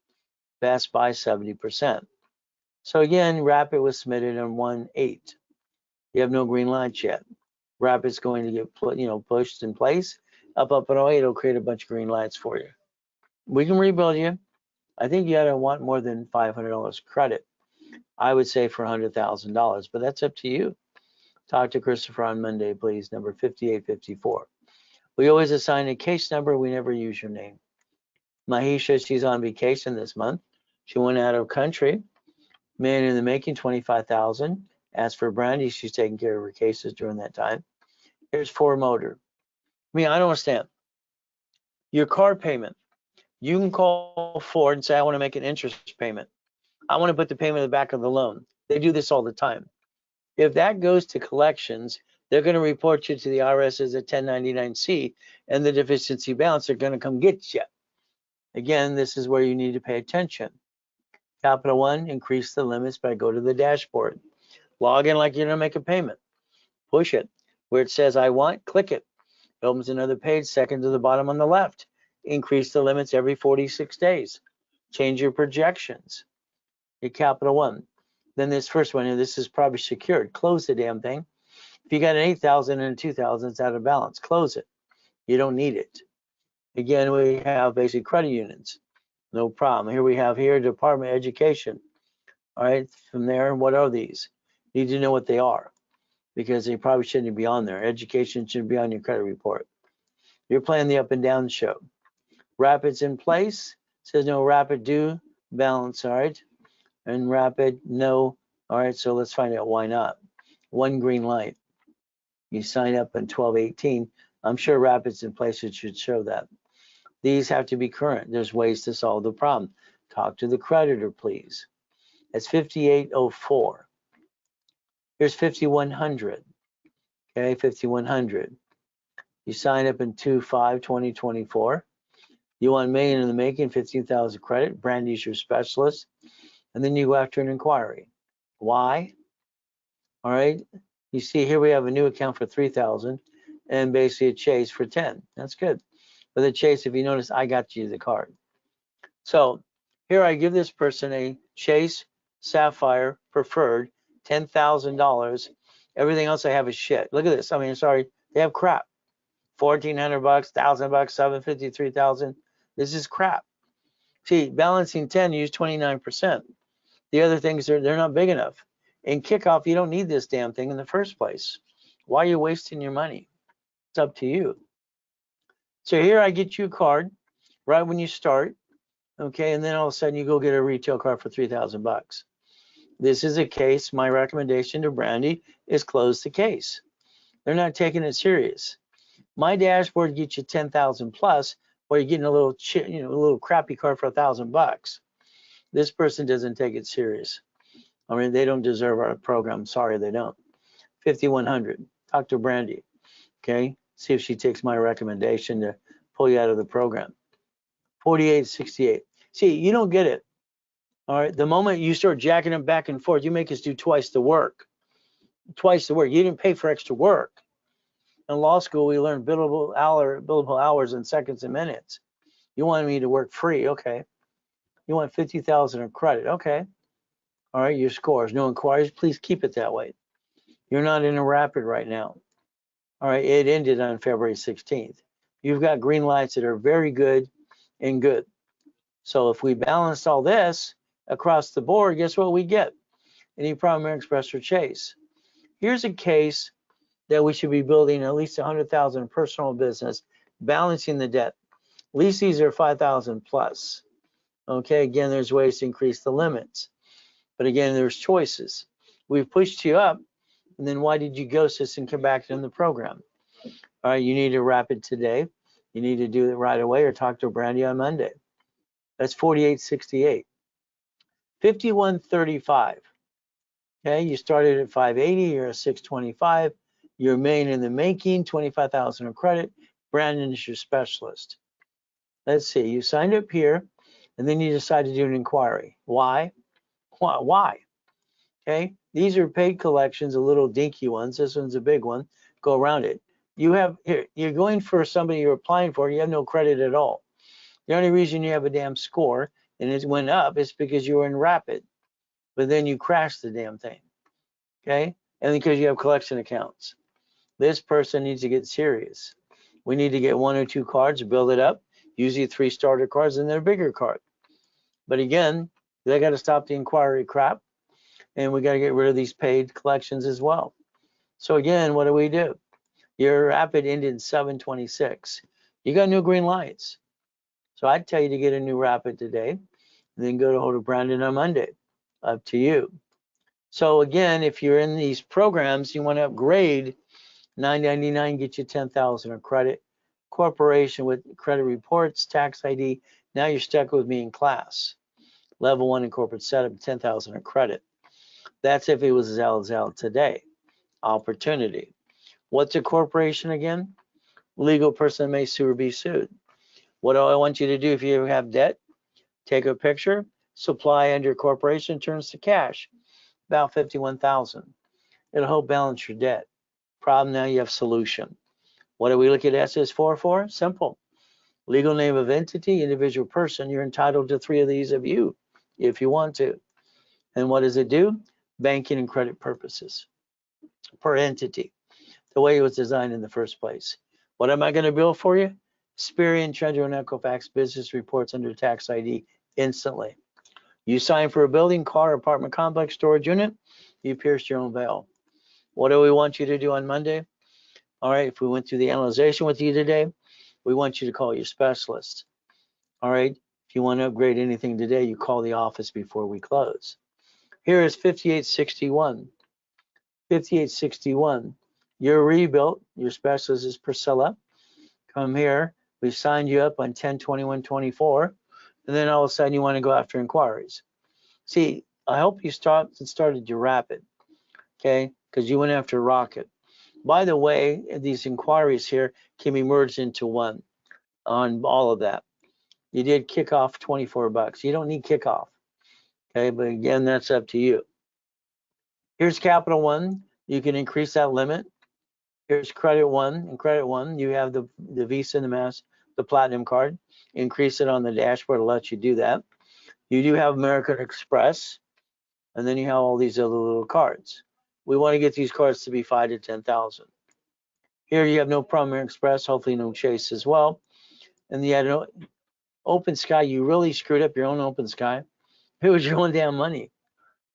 Best by 70%. So again, Rapid was submitted on 1/8. You have no green lights yet. Rapid's going to get pushed in place. Up, and away, it'll create a bunch of green lights for you. We can rebuild you. I think you ought to want more than $500 credit. I would say for $100,000, but that's up to you. Talk to Christopher on Monday, please, number 5854. We always assign a case number. We never use your name. Mahisha, she's on vacation this month. She went out of country. Man in the making, 25,000. As for Brandy, she's taking care of her cases during that time. Here's Ford Motor. I mean, I don't understand. Your car payment. You can call Ford and say, I want to make an interest payment. I want to put the payment in the back of the loan. They do this all the time. If that goes to collections, they're going to report you to the IRS as a 1099-C, and the deficiency balance, they're going to come get you. Again, this is where you need to pay attention. Capital One, increase the limits by go to the dashboard. Log in like you're going to make a payment. Push it. Where it says I want, click it. It opens another page, second to the bottom on the left. Increase the limits every 46 days. Change your projections. Your Capital One. Then this first one, and this is probably secured. Close the damn thing. If you got an 8,000 and a 2,000, it's out of balance. Close it. You don't need it. Again, we have basic credit unions. No problem. Here we have Department of Education. All right, from there, what are these? You need to know what they are, because they probably shouldn't be on there. Education should be on your credit report. You're playing the up and down show. Rapid's in place. Says no Rapid due balance, all right? And Rapid, no. All right, so let's find out why not. One green light. You sign up in 12/18. I'm sure Rapid's in place. It should show that. These have to be current. There's ways to solve the problem. Talk to the creditor, please. That's 5804. Here's 5100. Okay, 5100. You sign up in 2/5/2024. You want million in the making, 15,000 credit. Brandy's your specialist. And then you go after an inquiry. Why? All right. You see here we have a new account for 3,000 and basically a Chase for 10. That's good. But the Chase, if you notice, I got you the card. So here I give this person a Chase Sapphire Preferred, $10,000. Everything else I have is shit. Look at this. I mean, sorry, they have crap. $1,400, $1,000, 750, 3,000. This is crap. See, balancing 10, use 29%. The other things they're not big enough. In kickoff, you don't need this damn thing in the first place. Why are you wasting your money? It's up to you. So here I get you a card right when you start, okay, and then all of a sudden you go get a retail card for $3,000. This is a case. My recommendation to Brandy is close the case. They're not taking it serious. My dashboard gets you 10,000 plus, or you're getting a little, a little crappy card for $1,000. This person doesn't take it serious. I mean, they don't deserve our program. Sorry, they don't. 5100. Talk to Brandy. Okay, see if she takes my recommendation to pull you out of the program. 4868. See, you don't get it. All right, the moment you start jacking them back and forth, you make us do twice the work. Twice the work. You didn't pay for extra work. In law school, we learned billable hours in seconds and minutes. You wanted me to work free, okay. You want 50,000 of credit, okay. All right, your scores, no inquiries, please keep it that way. You're not in a rapid right now. All right, it ended on February 16th. You've got green lights that are very good and good. So if we balanced all this across the board, guess what we get? Any Primary Express or Chase. Here's a case that we should be building at least 100,000 personal business, balancing the debt. At least these are 5,000 plus. Okay, again, there's ways to increase the limits. But again, there's choices. We've pushed you up, and then why did you ghost us and come back in the program? All right, you need a rapid today. You need to do it right away or talk to Brandy on Monday. That's 4868. 5135. Okay, you started at 580, you're at 625. You're a million in the making, 25,000 of credit. Brandon is your specialist. Let's see, you signed up here, and then you decide to do an inquiry. Why? Why? Okay, these are paid collections, the little dinky ones. This one's a big one. Go around it. You have here, you're going for somebody you're applying for, you have no credit at all. The only reason you have a damn score and it went up is because you were in rapid, but then you crashed the damn thing. Okay, and because you have collection accounts. This person needs to get serious. We need to get 1 or 2 cards, build it up, usually 3 starter cards and then a bigger card. But again, they got to stop the inquiry crap, and we got to get rid of these paid collections as well. So again, what do? Your rapid ended in 726. You got new green lights. So I'd tell you to get a new rapid today, and then go to hold of Brandon on Monday. Up to you. So again, if you're in these programs, you want to upgrade, $9.99 get you 10,000 of credit. Corporation with credit reports, tax ID. Now you're stuck with me in class. Level 1 in corporate setup, 10,000 of credit. That's if it was Zell today. Opportunity. What's a corporation again? Legal person may sue or be sued. What do I want you to do if you have debt? Take a picture, supply under corporation, turns to cash, about 51,000. It'll help balance your debt. Problem, now you have solution. What do we look at SS4 for? Simple. Legal name of entity, individual person. You're entitled to 3 of these of you if you want to. And what does it do? Banking and credit purposes per entity, the way it was designed in the first place. What am I going to bill for you? Experian, Treasury, and Equifax business reports under tax ID instantly. You sign for a building, car, apartment complex, storage unit, you pierce your own veil. What do we want you to do on Monday? All right, if we went through the analyzation with you today, we want you to call your specialist. All right, if you want to upgrade anything today, you call the office before we close. Here is 5861. 5861. You're rebuilt. Your specialist is Priscilla. Come here. We signed you up on 10/21/24, and then all of a sudden you want to go after inquiries. See, I hope you started your rapid, okay? Because you went after rocket. By the way, these inquiries here can be merged into one on all of that. You did kick off 24 bucks. You don't need kickoff, okay? But again, that's up to you. Here's Capital One. You can increase that limit. Here's Credit One. And Credit One, you have the Visa and the Platinum card. Increase it on the dashboard to let you do that. You do have American Express, and then you have all these other little cards. We want to get these cards to be 5 to 10,000. Here you have no Premier Express, hopefully no Chase as well. And you had no Open Sky. You really screwed up your own Open Sky. It was your own damn money.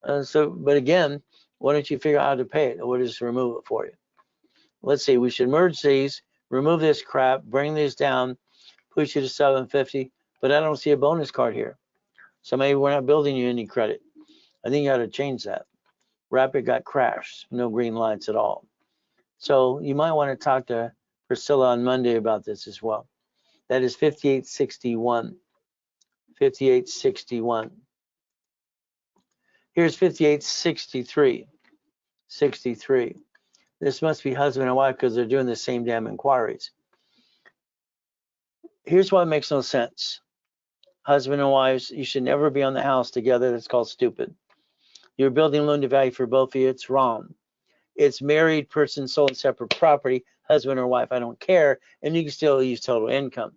But again, why don't you figure out how to pay it? Or we'll just remove it for you. Let's see, we should merge these, remove this crap, bring these down, push you to 750, but I don't see a bonus card here. So maybe we're not building you any credit. I think you ought to change that. Rapid got crashed, no green lights at all. So you might want to talk to Priscilla on Monday about this as well. That is 5861. 5861. Here's 5863. 63. This must be husband and wife because they're doing the same damn inquiries. Here's why it makes no sense. Husband and wives, you should never be on the house together. That's called stupid. You're building loan to value for both of you. It's wrong. It's married person, sold separate property, husband or wife, I don't care. And you can still use total income.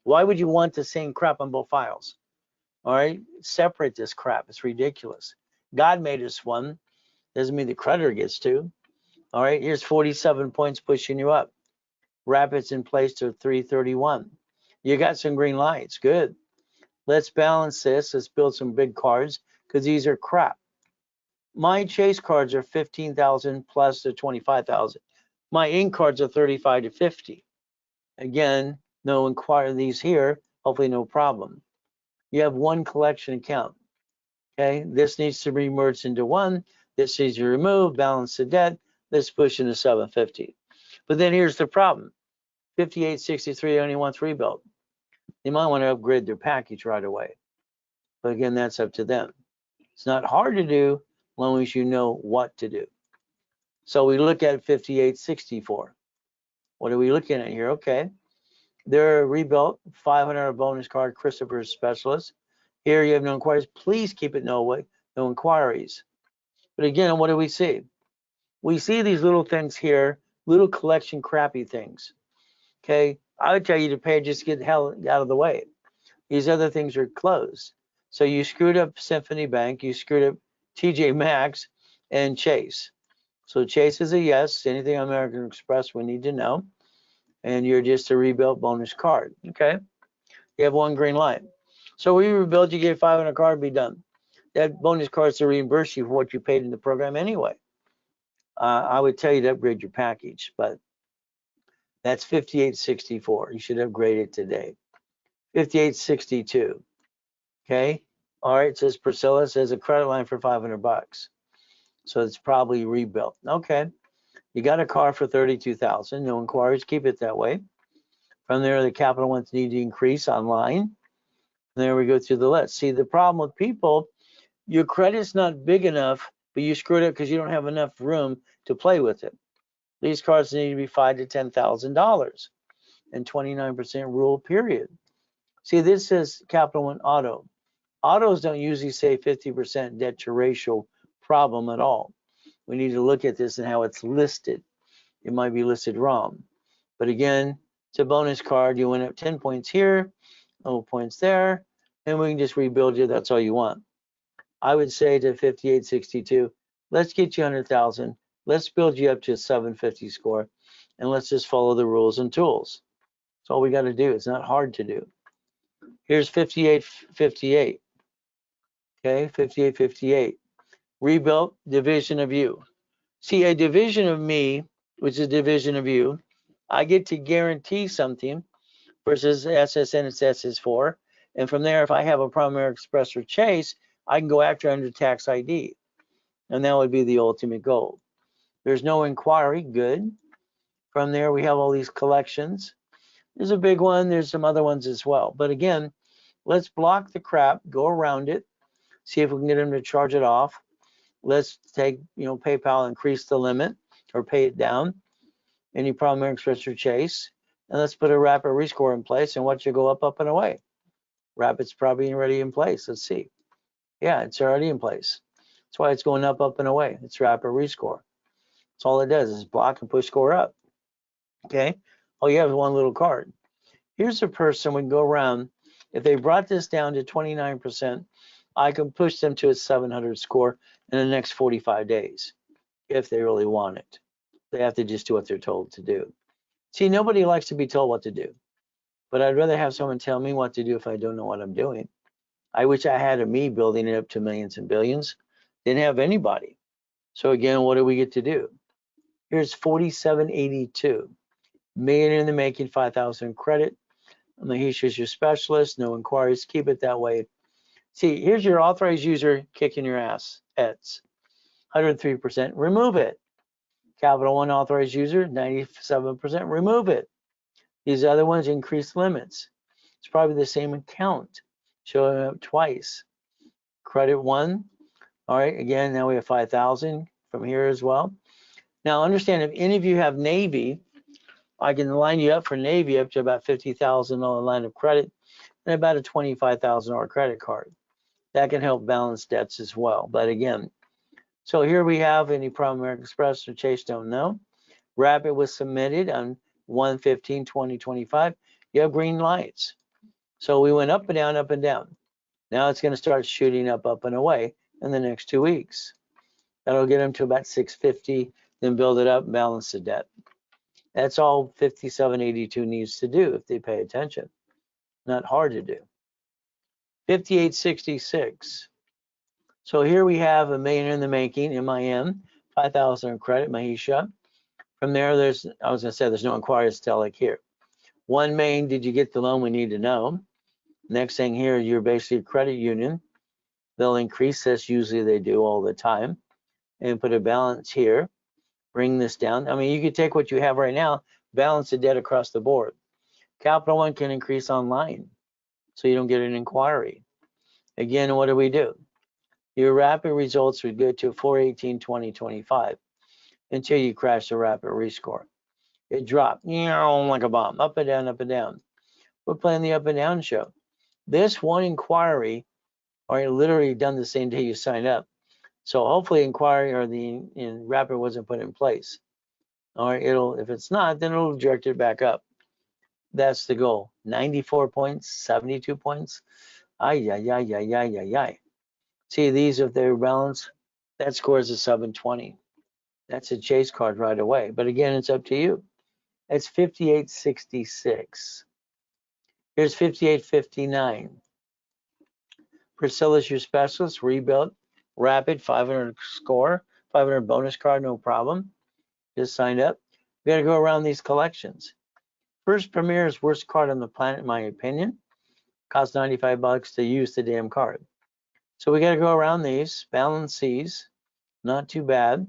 Why would you want the same crap on both files? All right, separate this crap. It's ridiculous. God made us one. Doesn't mean the creditor gets to. All right, here's 47 points pushing you up. Rapids in place to 331. You got some green lights. Good. Let's balance this. Let's build some big cards because these are crap. My chase cards are 15,000 plus to 25,000. My ink cards are 35 to 50. Again, no inquire these here. Hopefully no problem. You have one collection account. Okay, this needs to be merged into one. This needs to be removed, balance the debt. Let's push into 750. But then here's the problem. 5863 only wants rebuilt. They might want to upgrade their package right away. But again, that's up to them. It's not hard to do. long as you know what to do. So we look at 5864. What are we looking at here? Okay, they're rebuilt, 500 bonus card, Christopher Specialist. Here you have no inquiries. Please keep it no inquiries. But again, what do we see? We see these little things here, little collection crappy things. Okay, I would tell you to pay, just get the hell out of the way. These other things are closed. So you screwed up Symphony Bank, you screwed up TJ Maxx and Chase. So Chase is a yes. Anything on American Express we need to know. And you're just a rebuilt bonus card. Okay, you have one green light. So we rebuild, you get 500 card, be done. That bonus card is to reimburse you for what you paid in the program anyway. I would tell you to upgrade your package, but that's 5864. You should upgrade it today. 5862. Okay. All right. It says Priscilla says a credit line for 500 bucks. So it's probably rebuilt. Okay. You got a car for 32,000. No inquiries. Keep it that way. From there, the capital ones need to increase online. And there we go through the list. See, the problem with people, your credit's not big enough, but you screwed up because you don't have enough room to play with it. These cards need to be $5,000 to $10,000 and 29% rule, period. See, this says Capital One Auto. Autos don't usually say 50% debt to ratio problem at all. We need to look at this and how it's listed. It might be listed wrong. But again, it's a bonus card. You went up 10 points here, no points there, and we can just rebuild you. That's all you want. I would say to 5862, let's get you 100,000. Let's build you up to a 750 score, and let's just follow the rules and tools. That's all we got to do. It's not hard to do. Here's 5858. Okay, 5858. Rebuilt, division of you. See, a division of me, which is a division of you, I get to guarantee something versus SSN it's SS4. And from there, if I have a Primary Express or Chase, I can go after under tax ID. And that would be the ultimate goal. There's no inquiry, good. From there, we have all these collections. There's a big one, there's some other ones as well. But again, let's block the crap, go around it, see if we can get them to charge it off. Let's take, PayPal, increase the limit or pay it down. Any Primary Express or Chase. And let's put a rapid rescore in place and watch it go up, up, and away. Rapid's probably already in place. Let's see. Yeah, it's already in place. That's why it's going up, up, and away. It's rapid rescore. That's all it does is block and push score up. Okay. All you have is one little card. Here's a person we can go around. If they brought this down to 29%, I can push them to a 700 score in the next 45 days if they really want it. They have to just do what they're told to do. See, nobody likes to be told what to do, but I'd rather have someone tell me what to do if I don't know what I'm doing. I wish I had me building it up to millions and billions. Didn't have anybody. So again, what do we get to do? Here's 4782. Million in the making, 5,000 credit. Mahisha's your specialist. No inquiries. Keep it that way. See, here's your authorized user kicking your ass. It's 103%. Remove it. Capital One authorized user, 97%. Remove it. These other ones increase limits. It's probably the same account showing up twice. Credit One. All right. Again, now we have 5,000 from here as well. Now understand, if any of you have Navy, I can line you up for Navy up to about $50,000 line of credit and about a $25,000 credit card. That can help balance debts as well. But again, so here we have any Primary Express or Chase, don't know. Rapid was submitted on 1/15/2025. You have green lights. So we went up and down, up and down. Now it's going to start shooting up, up and away in the next 2 weeks. That'll get them to about 650, then build it up and balance the debt. That's all 5782 needs to do if they pay attention. Not hard to do. 5866. So here we have a million in the making, MIM, 5,000 credit, Mahisha. From there, there's no inquiries to tell like here. 1 million, did you get the loan? We need to know. Next thing here, you're basically a credit union. They'll increase this, usually they do all the time, and put a balance here. Bring this down. I mean, you could take what you have right now, balance the debt across the board. Capital One can increase online, so you don't get an inquiry. Again, what do? Your rapid results would go to 4/18/2025 until you crash the rapid rescore. It dropped like a bomb, up and down, up and down. We're playing the up and down show. This one inquiry, or literally done the same day you sign up. So hopefully inquiry or the rapid wasn't put in place. Or if it's not, then it'll direct it back up. That's the goal. 94 points, 72 points. Ay, ay, ay, ay, ay, ay, ay. See, these, if they're balanced, that scores a 720. That's a chase card right away. But again, it's up to you. It's 58.66. Here's 58.59. Priscilla's your specialist, rebuilt, rapid, 500 score, 500 bonus card, no problem. Just signed up. We got to go around these collections. First Premier is worst card on the planet, in my opinion. Costs $95 to use the damn card. So we got to go around these, balance these. Not too bad.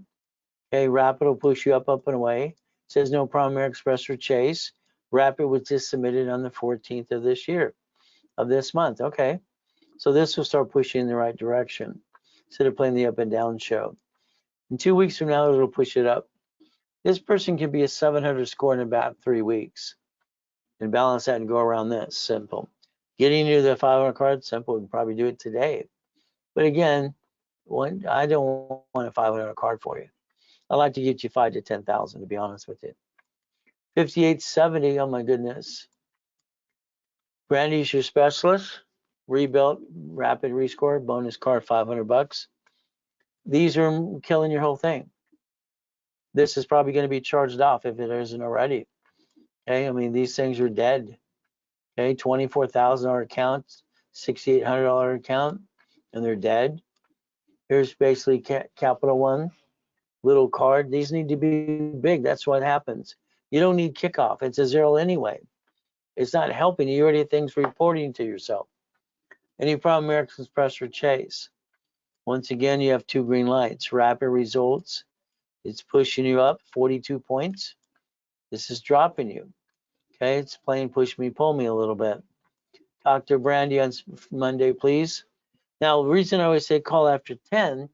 Okay, Rapid will push you up, up and away. It says no Premier Express or Chase. Rapid was just submitted on the 14th of this month. Okay, so this will start pushing in the right direction instead of playing the up and down show. In 2 weeks from now, it'll push it up. This person can be a 700 score in about 3 weeks and balance that and go around this. Simple. Getting you the 500 card, simple. We can probably do it today. But again, I don't want a 500 card for you. I'd like to get you 5 to 10,000, to be honest with you. 58.70, oh my goodness. Brandy's your specialist. Rebuilt, rapid rescore, bonus card, $500. These are killing your whole thing. This is probably going to be charged off if it isn't already. Okay, I mean, these things are dead. Okay, $24,000 account, $6,800 account, and they're dead. Here's basically Capital One, little card. These need to be big. That's what happens. You don't need kickoff. It's a zero anyway. It's not helping you. You already have things reporting to yourself. Any problem, American Express or Chase? Once again, you have 2 green lights. Rapid results. It's pushing you up 42 points. This is dropping you. Okay, it's playing push me, pull me a little bit. Dr. Brandy on Monday, please. Now, the reason I always say call after 10,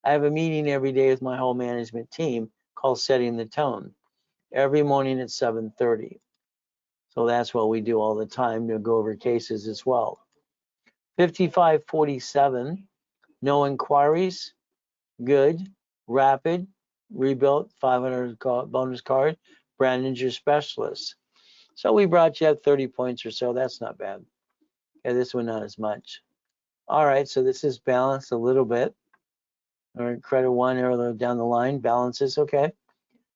I have a meeting every day with my whole management team called Setting the Tone. Every morning at 7:30. So that's what we do all the time to go over cases as well. 55.47, no inquiries, good, rapid, rebuilt, 500 bonus card, Brandon's your specialist. So we brought you up 30 points or so. That's not bad. Okay, this one not as much. All right, so this is balanced a little bit. All right, credit one arrow down the line, balances, okay.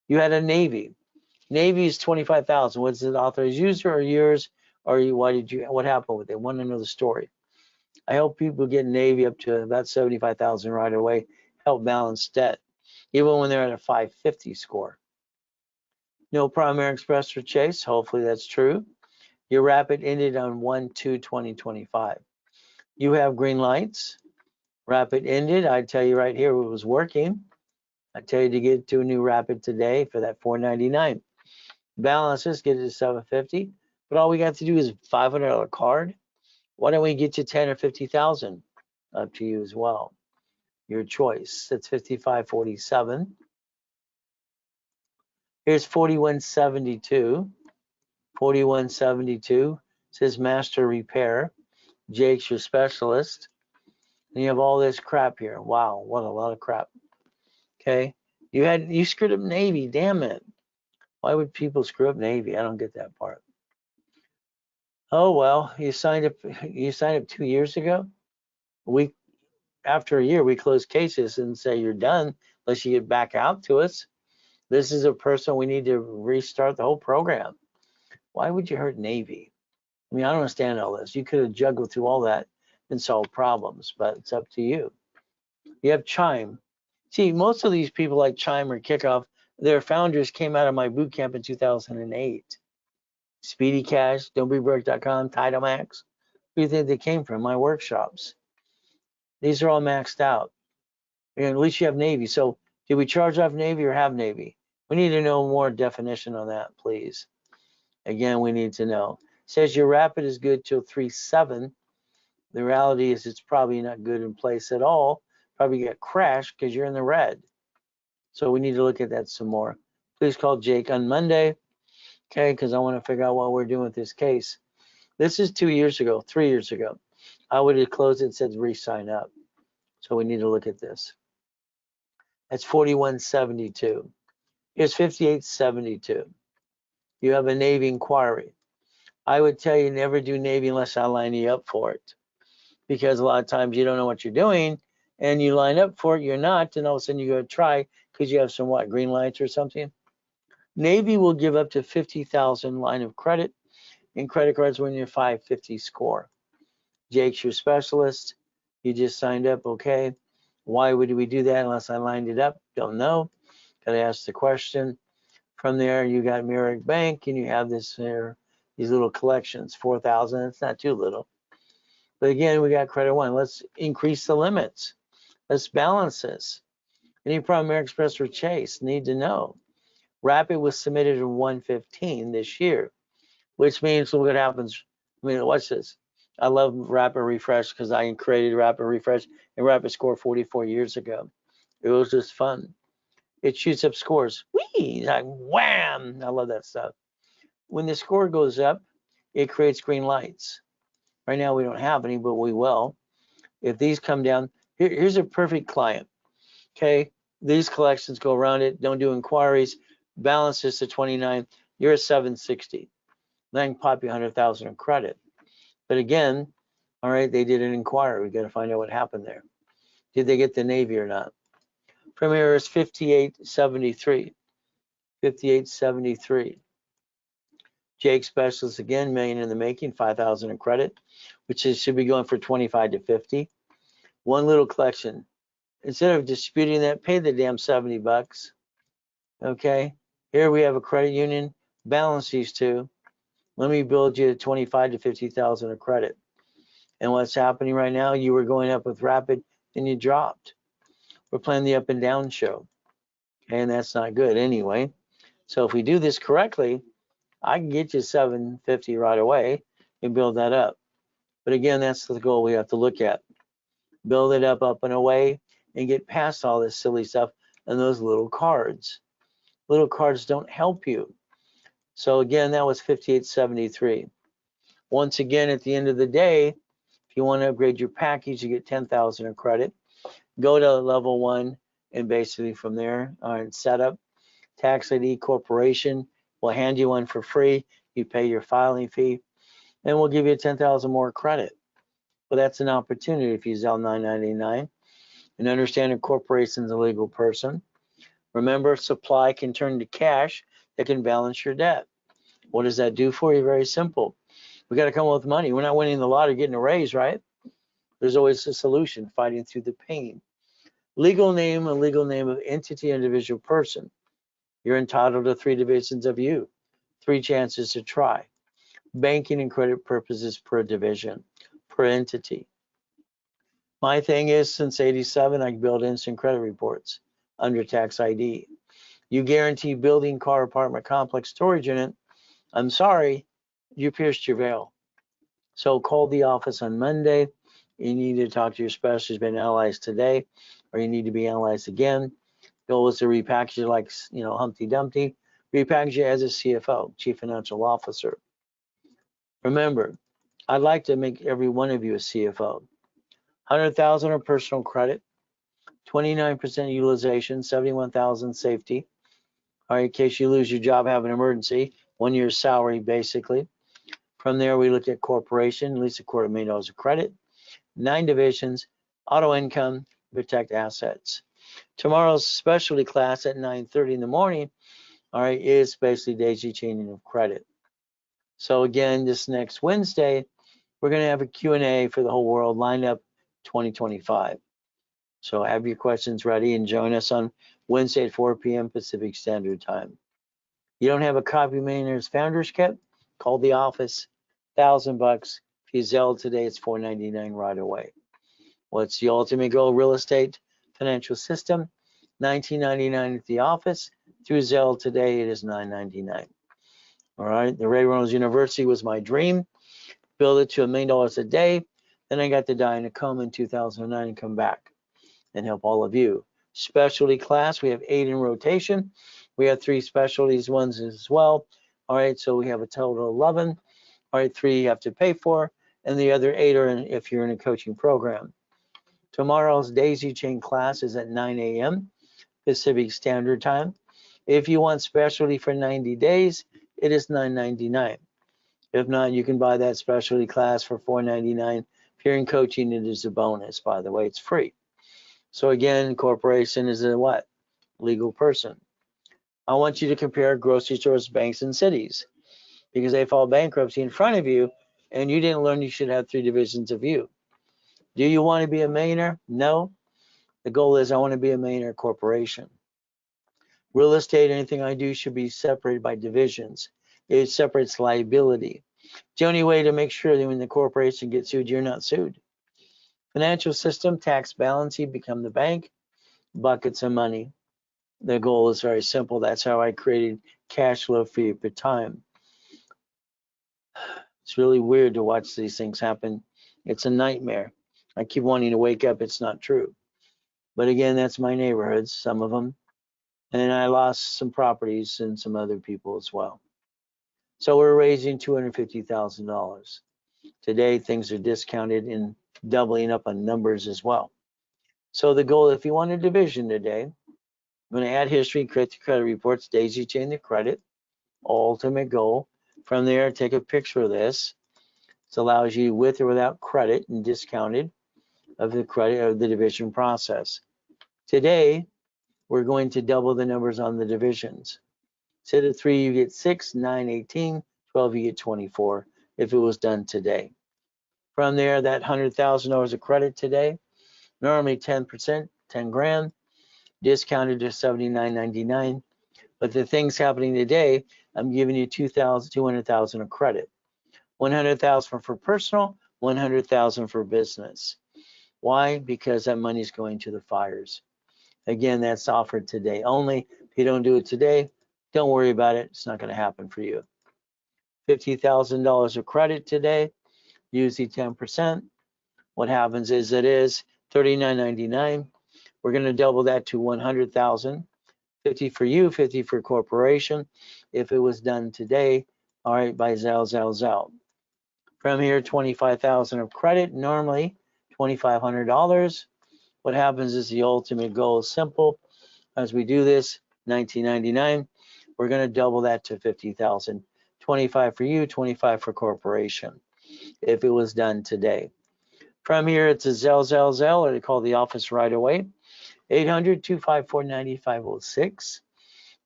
You had a Navy. Navy is 25,000. Was it authorized user or yours? Or what happened with it? Want to know the story. I help people get Navy up to about 75,000 right away, help balance debt, even when they're at a 550 score. No Primary Express or Chase, hopefully that's true. Your rapid ended on 1/2/2025. You have green lights. Rapid ended, I tell you right here, it was working. I tell you to get to a new rapid today for that 499. Balances, get it to 750. But all we got to do is $500 card. Why don't we get you 10 or 50,000? Up to you as well. Your choice. That's 55.47. Here's 41.72. 41.72 says master repair. Jake's your specialist. And you have all this crap here. Wow, what a lot of crap. Okay. You screwed up Navy, damn it. Why would people screw up Navy? I don't get that part. Oh well, you signed up 2 years ago. After a year we close cases and say you're done unless you get back out to us. This is a person we need to restart the whole program. Why would you hurt Navy? I mean, I don't understand all this. You could have juggled through all that and solved problems, but it's up to you. You have Chime. See, most of these people like Chime or Kickoff, their founders came out of my boot camp in 2008. Speedy Cash, don'tbebroke.com, TitleMax. Who do you think they came from? My workshops. These are all maxed out. And at least you have Navy. So did we charge off Navy or have Navy? We need to know more definition on that, please. Again, we need to know. It says your rapid is good till 3.7. The reality is it's probably not good in place at all probably get crashed because you're in the red. So we need to look at that some more. Please call Jake on Monday, okay, because I want to figure out what we're doing with this case. This is 2 years ago, 3 years ago. I would have closed it and said re-sign up. So we need to look at this. That's 4172. Here's 5872. You have a Navy inquiry. I would tell you never do Navy unless I line you up for it. Because a lot of times you don't know what you're doing and you line up for it, you're not, and all of a sudden you go try because you have some green lights or something. Navy will give up to 50,000 line of credit in credit cards when you're 550 score. Jake's your specialist. You just signed up, okay. Why would we do that unless I lined it up? Don't know. Gotta ask the question. From there, you got Merrick Bank, and you have this here, these little collections, 4,000. It's not too little. But again, we got Credit One. Let's increase the limits. Let's balance this. Any problem, American Express or Chase? Need to know. Rapid was submitted in 115 this year, which means look what happens. I mean, watch this. I love Rapid Refresh because I created Rapid Refresh and Rapid Score 44 years ago. It was just fun. It shoots up scores. Whee! Like wham! I love that stuff. When the score goes up, it creates green lights. Right now we don't have any, but we will. If these come down, here's a perfect client. Okay, these collections go around it. Don't do inquiries. Balance is to 29. You're a 760. Then I can pop you 100,000 in credit. But again, all right, they did an inquiry. We got to find out what happened there. Did they get the Navy or not? From here is 5873. 5873. Jake Specialist again, million in the making, 5,000 in credit, which should be going for 25 to 50. One little collection. Instead of disputing that, pay the damn 70 bucks. Okay. Here we have a credit union. Balance these two. Let me build you 25 to 50,000 of credit. And what's happening right now? You were going up with Rapid, and you dropped. We're playing the up and down show, and that's not good anyway. So if we do this correctly, I can get you 750 right away and build that up. But again, that's the goal we have to look at. Build it up and away, and get past all this silly stuff and those little cards. Little cards don't help you. So again, that was 5873. Once again, at the end of the day, if you want to upgrade your package, you get 10,000 in credit. Go to level 1, and basically from there, setup, tax ID corporation. We'll hand you one for free. You pay your filing fee, and we'll give you 10,000 more credit. But that's an opportunity if you sell 999 and understand a corporation's a legal person. Remember, supply can turn to cash that can balance your debt. What does that do for you? Very simple. We got to come up with money. We're not winning the lottery, getting a raise, right? There's always a solution, fighting through the pain. Legal name, a legal name of entity, individual person. You're entitled to 3 divisions of you, 3 chances to try. Banking and credit purposes per division, per entity. My thing is, since 87, I build instant credit reports under tax ID. You guarantee building, car, apartment, complex, storage unit. I'm sorry, you pierced your veil. So call the office on Monday. You need to talk to your specialist who's been analyzed today, or you need to be analyzed again. Goal is to repackage it like, Humpty Dumpty. Repackage it as a CFO, Chief Financial Officer. Remember, I'd like to make every one of you a CFO. 100,000 of personal credit, 29% utilization, 71,000 safety. All right, in case you lose your job, have an emergency, 1 year's salary basically. From there, we look at corporation, at least $250,000 of credit, 9 divisions, auto income, protect assets. Tomorrow's specialty class at 9:30 in the morning, all right, is basically daisy chaining of credit. So again, this next Wednesday, we're going to have a Q&A for the whole world lined up 2025. So have your questions ready and join us on Wednesday at 4 p.m. Pacific Standard Time. You don't have a copy of Millionaires Founders Kit? Call the office, $1,000. If you Zelle today, it's $499 right away. What's the ultimate goal? Real estate financial system, $19.99 at the office. Through Zelle today, it is $9.99. All right, the Reynolds University was my dream. Build it to $1 million a day. Then I got to die in a coma in 2009 and come back. and help all of you. Specialty class, we have 8 in rotation. We have 3 specialties ones as well. All right, so we have a total of 11. All right, 3 you have to pay for, and the other 8 are if you're in a coaching program. Tomorrow's daisy chain class is at 9 a.m. Pacific Standard Time. If you want specialty for 90 days, it is $9.99. If not, you can buy that specialty class for $4.99. If you're in coaching, it is a bonus. By the way, it's free. So again, corporation is a what? Legal person. I want you to compare grocery stores, banks, and cities because they file bankruptcy in front of you, and you didn't learn you should have 3 divisions of you. Do you want to be a millionaire? No. The goal is I want to be a millionaire corporation. Real estate, anything I do should be separated by divisions. It separates liability. It's the only way to make sure that when the corporation gets sued, you're not sued. Financial system, tax balance, you become the bank, buckets of money. The goal is very simple. That's how I created cash flow for you per time. It's really weird to watch these things happen. It's a nightmare. I keep wanting to wake up. It's not true. But again, that's my neighborhoods, some of them. And I lost some properties and some other people as well. So we're raising $250,000. Today, things are discounted and doubling up on numbers as well. So the goal, if you want a division today, I'm going to add history, create the credit reports, daisy chain the credit, ultimate goal. From there, take a picture of this. This allows you with or without credit and discounted of the credit of the division process. Today, we're going to double the numbers on the divisions. Instead of 3, you get 6, 9, 18, 12, you get 24 if it was done today. From there, that $100,000 of credit today, normally 10%, 10 grand, discounted to $79.99. But the things happening today, I'm giving you $200,000 of credit. $100,000 for personal, $100,000 for business. Why? Because that money is going to the fires. Again, that's offered today only. If you don't do it today, don't worry about it. It's not going to happen for you. $50,000 of credit today, usually 10%. What happens is it is $39.99. We're going to double that to $100,000. 50 for you, 50 for corporation. If it was done today, all right, by Zelle. From here, $25,000 of credit, normally $2,500. What happens is the ultimate goal is simple. As we do this, $19.99, we're going to double that to $50,000. 25 for you, 25 for corporation, if it was done today. From here, it's a Zelle, or they call the office right away. 800-254-9506.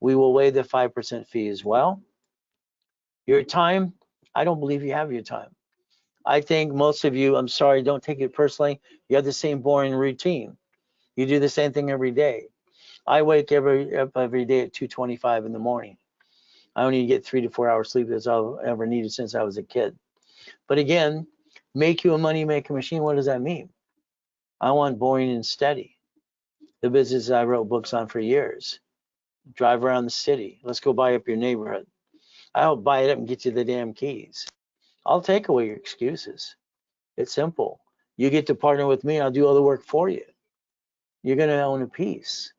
We will waive the 5% fee as well. Your time, I don't believe you have your time. I think most of you, I'm sorry, don't take it personally. You have the same boring routine. You do the same thing every day. I wake every day at 2:25 in the morning. I only get 3 to 4 hours sleep as I've ever needed since I was a kid. But again, make you a money making machine. What does that mean? I want boring and steady. The business I wrote books on for years. Drive around the city. Let's go buy up your neighborhood. I'll buy it up and get you the damn keys. I'll take away your excuses. It's simple. You get to partner with me, I'll do all the work for you. You're going to own a piece.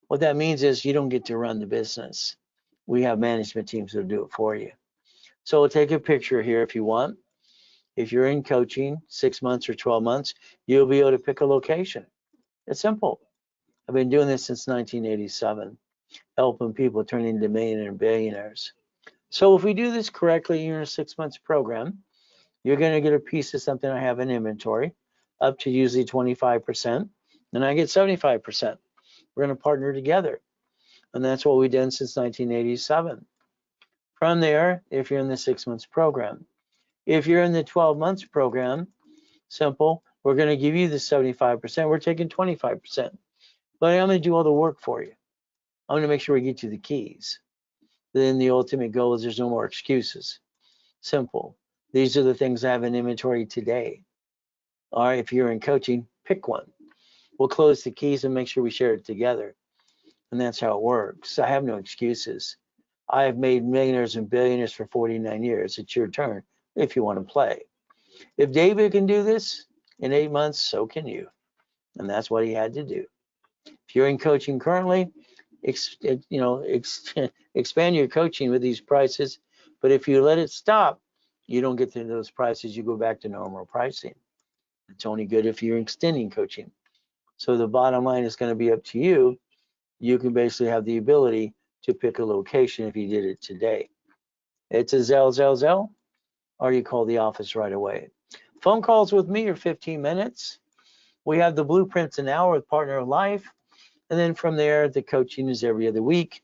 What that means is you don't get to run the business. We have management teams that'll do it for you. So we'll take a picture here if you want. If you're in coaching 6 months or 12 months, you'll be able to pick a location. It's simple. I've been doing this since 1987, helping people turn into millionaires and billionaires. So if we do this correctly, you're in a 6 months program, you're going to get a piece of something I have in inventory, up to usually 25%, and I get 75%. We're going to partner together, and that's what we've done since 1987. From there, if you're in the 6 months program, if you're in the 12 months program, simple, we're going to give you the 75%. We're taking 25%, but I'm going to do all the work for you. I'm going to make sure we get you the keys. Then the ultimate goal is there's no more excuses. Simple. These are the things I have in inventory today. All right, if you're in coaching, pick one. We'll close the keys and make sure we share it together. And that's how it works. I have no excuses. I have made millionaires and billionaires for 49 years. It's your turn if you want to play. If David can do this in 8 months, so can you. And that's what he had to do. If you're in coaching currently, expand your coaching with these prices. But if you let it stop, you don't get to those prices. You go back to normal pricing. It's only good if you're extending coaching. So the bottom line is going to be up to you. You can basically have the ability to pick a location if you did it today. It's a Zell, or you call the office right away. Phone calls with me are 15 minutes. We have the blueprints an hour with Partner of Life. And then from there, the coaching is every other week.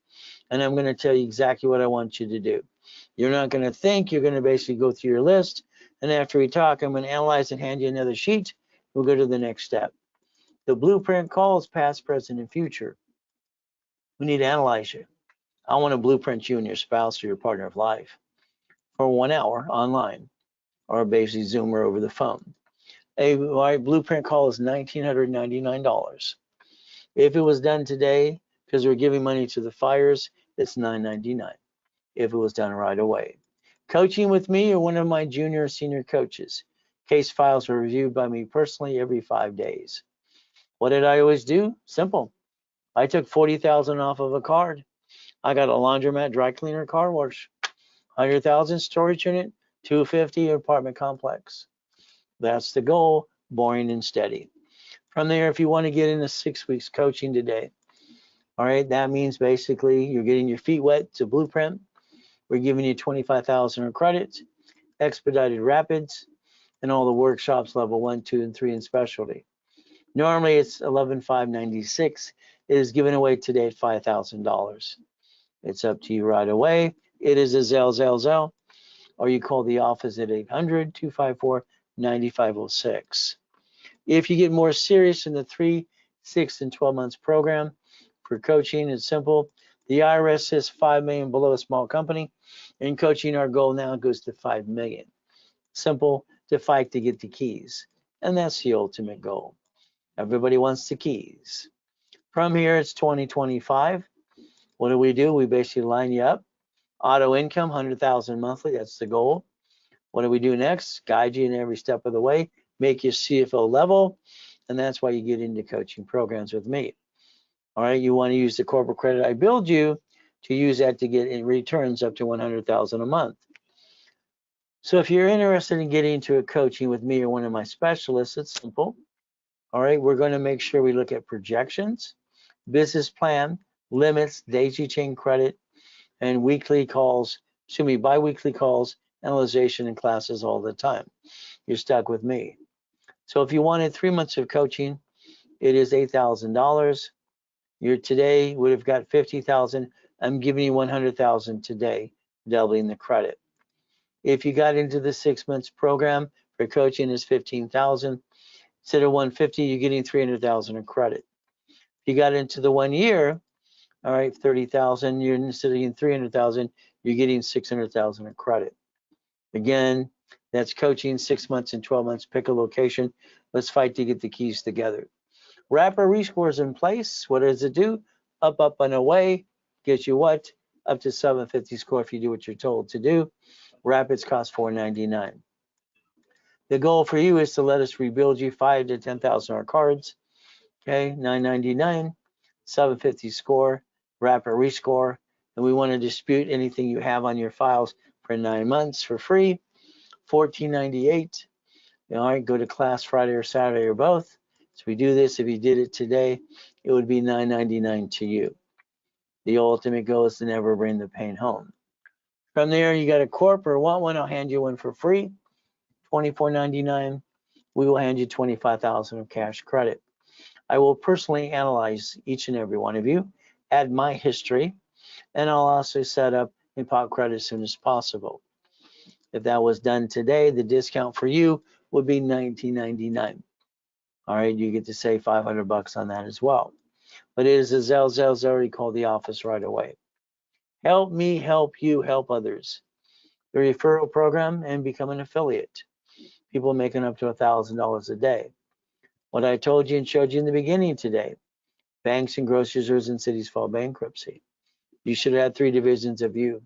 And I'm going to tell you exactly what I want you to do. You're not going to think, you're going to basically go through your list. And after we talk, I'm going to analyze and hand you another sheet. We'll go to the next step. The blueprint calls past, present, and future. We need to analyze you. I want to blueprint you and your spouse or your partner of life for 1 hour online, or basically Zoom or over the phone. A blueprint call is $1,999. If it was done today, because we're giving money to the fires, it's $999. If it was done right away. Coaching with me or one of my junior or senior coaches. Case files are reviewed by me personally every 5 days. What did I always do? Simple. I took $40,000 off of a card. I got a laundromat, dry cleaner, car wash. $100,000 storage unit, $250 apartment complex. That's the goal, boring and steady. From there, if you want to get into 6 weeks coaching today, all right, that means basically you're getting your feet wet to blueprint. We're giving you $25,000 in credit, expedited rapids, and all the workshops level 1, 2, and 3 in specialty. Normally it's $11,596. It is given away today at $5,000. It's up to you right away. It is a Zell, or you call the office at 800-254-9506. If you get more serious in the 3, 6, and 12 months program for coaching, it's simple. The IRS says 5 million below a small company. In coaching, our goal now goes to 5 million. Simple, to fight to get the keys. And that's the ultimate goal. Everybody wants the keys. From here, it's 2025. What do? We basically line you up. Auto income, 100,000 monthly, that's the goal. What do we do next? Guide you in every step of the way, make you CFO level, and that's why you get into coaching programs with me. All right, you want to use the corporate credit I build you to use that to get in returns up to 100,000 a month. So if you're interested in getting into a coaching with me or one of my specialists, it's simple. All right, we're going to make sure we look at projections, business plan, limits, daisy chain credit, and biweekly calls, analyzation and classes all the time. You're stuck with me. So if you wanted 3 months of coaching, it is $8,000. You today would have got 50,000. I'm giving you 100,000 today, doubling the credit. If you got into the 6 months program for coaching is 15,000. Instead of 150, you're getting 300,000 in credit. If you got into the 1 year, all right, 30,000. You're instead of getting 300,000, you're getting 600,000 in credit. Again, that's coaching 6 months and 12 months. Pick a location. Let's fight to get the keys together. Rapid rescores in place. What does it do? Up, and away. Gets you what? Up to 750 score if you do what you're told to do. Rapids cost $499. The goal for you is to let us rebuild you 5 to 10,000 cards. Okay, $999, 750 score, rapid rescore, and we want to dispute anything you have on your files for 9 months for free. $14.98. All right, go to class Friday or Saturday or both. So we do this. If you did it today, it would be $9.99 to you. The ultimate goal is to never bring the pain home. From there, you got a corp or want one, I'll hand you one for free. $24.99. We will hand you $25,000 of cash credit. I will personally analyze each and every one of you, add my history, and I'll also set up and pop credit as soon as possible. If that was done today, the discount for you would be $19.99. All right, you get to save $500 on that as well. But it is a Zell, already call the office right away. Help me help you help others. The referral program and become an affiliate. People making up to $1,000 a day. What I told you and showed you in the beginning today, banks and grocery stores and cities fall bankruptcy. You should have had 3 divisions of you.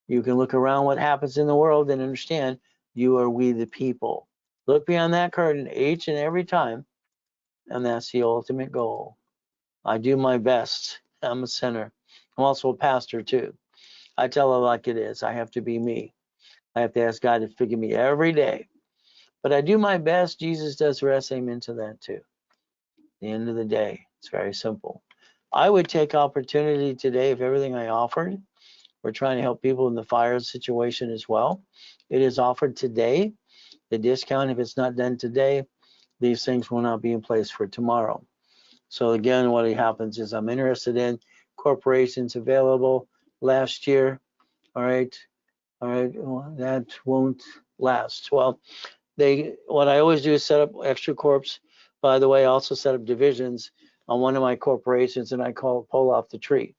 You can look around what happens in the world and understand you are we the people. Look beyond that curtain each and every time, and that's the ultimate goal. I do my best. I'm a sinner. I'm also a pastor too. I tell it like it is. I have to be me. I have to ask God to forgive me every day. But I do my best. Jesus does the rest. Amen to that too. At the end of the day, it's very simple. I would take opportunity today of everything I offered. We're trying to help people in the fire situation as well. It is offered today. The discount, if it's not done today, these things will not be in place for tomorrow. So again, what happens is I'm interested in corporations available last year. All right. Well, that won't last. Well, what I always do is set up extra corps. By the way, I also set up divisions on one of my corporations, and I call it pull off the tree.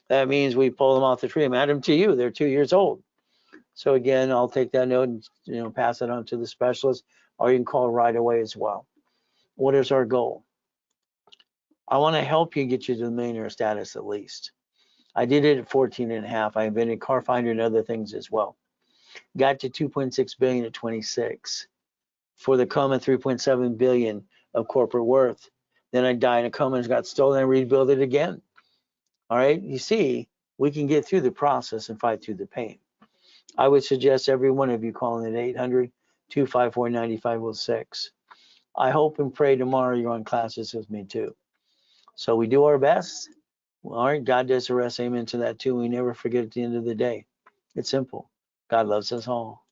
That means we pull them off the tree and add them to you. They're 2 years old. So again, I'll take that note and pass it on to the specialist, or you can call right away as well. What is our goal? I want to help you get you to the millionaire status at least. I did it at 14 and a half. I invented Car Finder and other things as well. Got to 2.6 billion at 26. For the coma, 3.7 billion of corporate worth. Then I died in a coma and got stolen and rebuilt it again. All right, you see, we can get through the process and fight through the pain. I would suggest every one of you calling at 800-254-9506. I hope and pray tomorrow you're on classes with me too. So we do our best. All right, God does the rest. Amen to that too. We never forget at the end of the day. It's simple. God loves us all.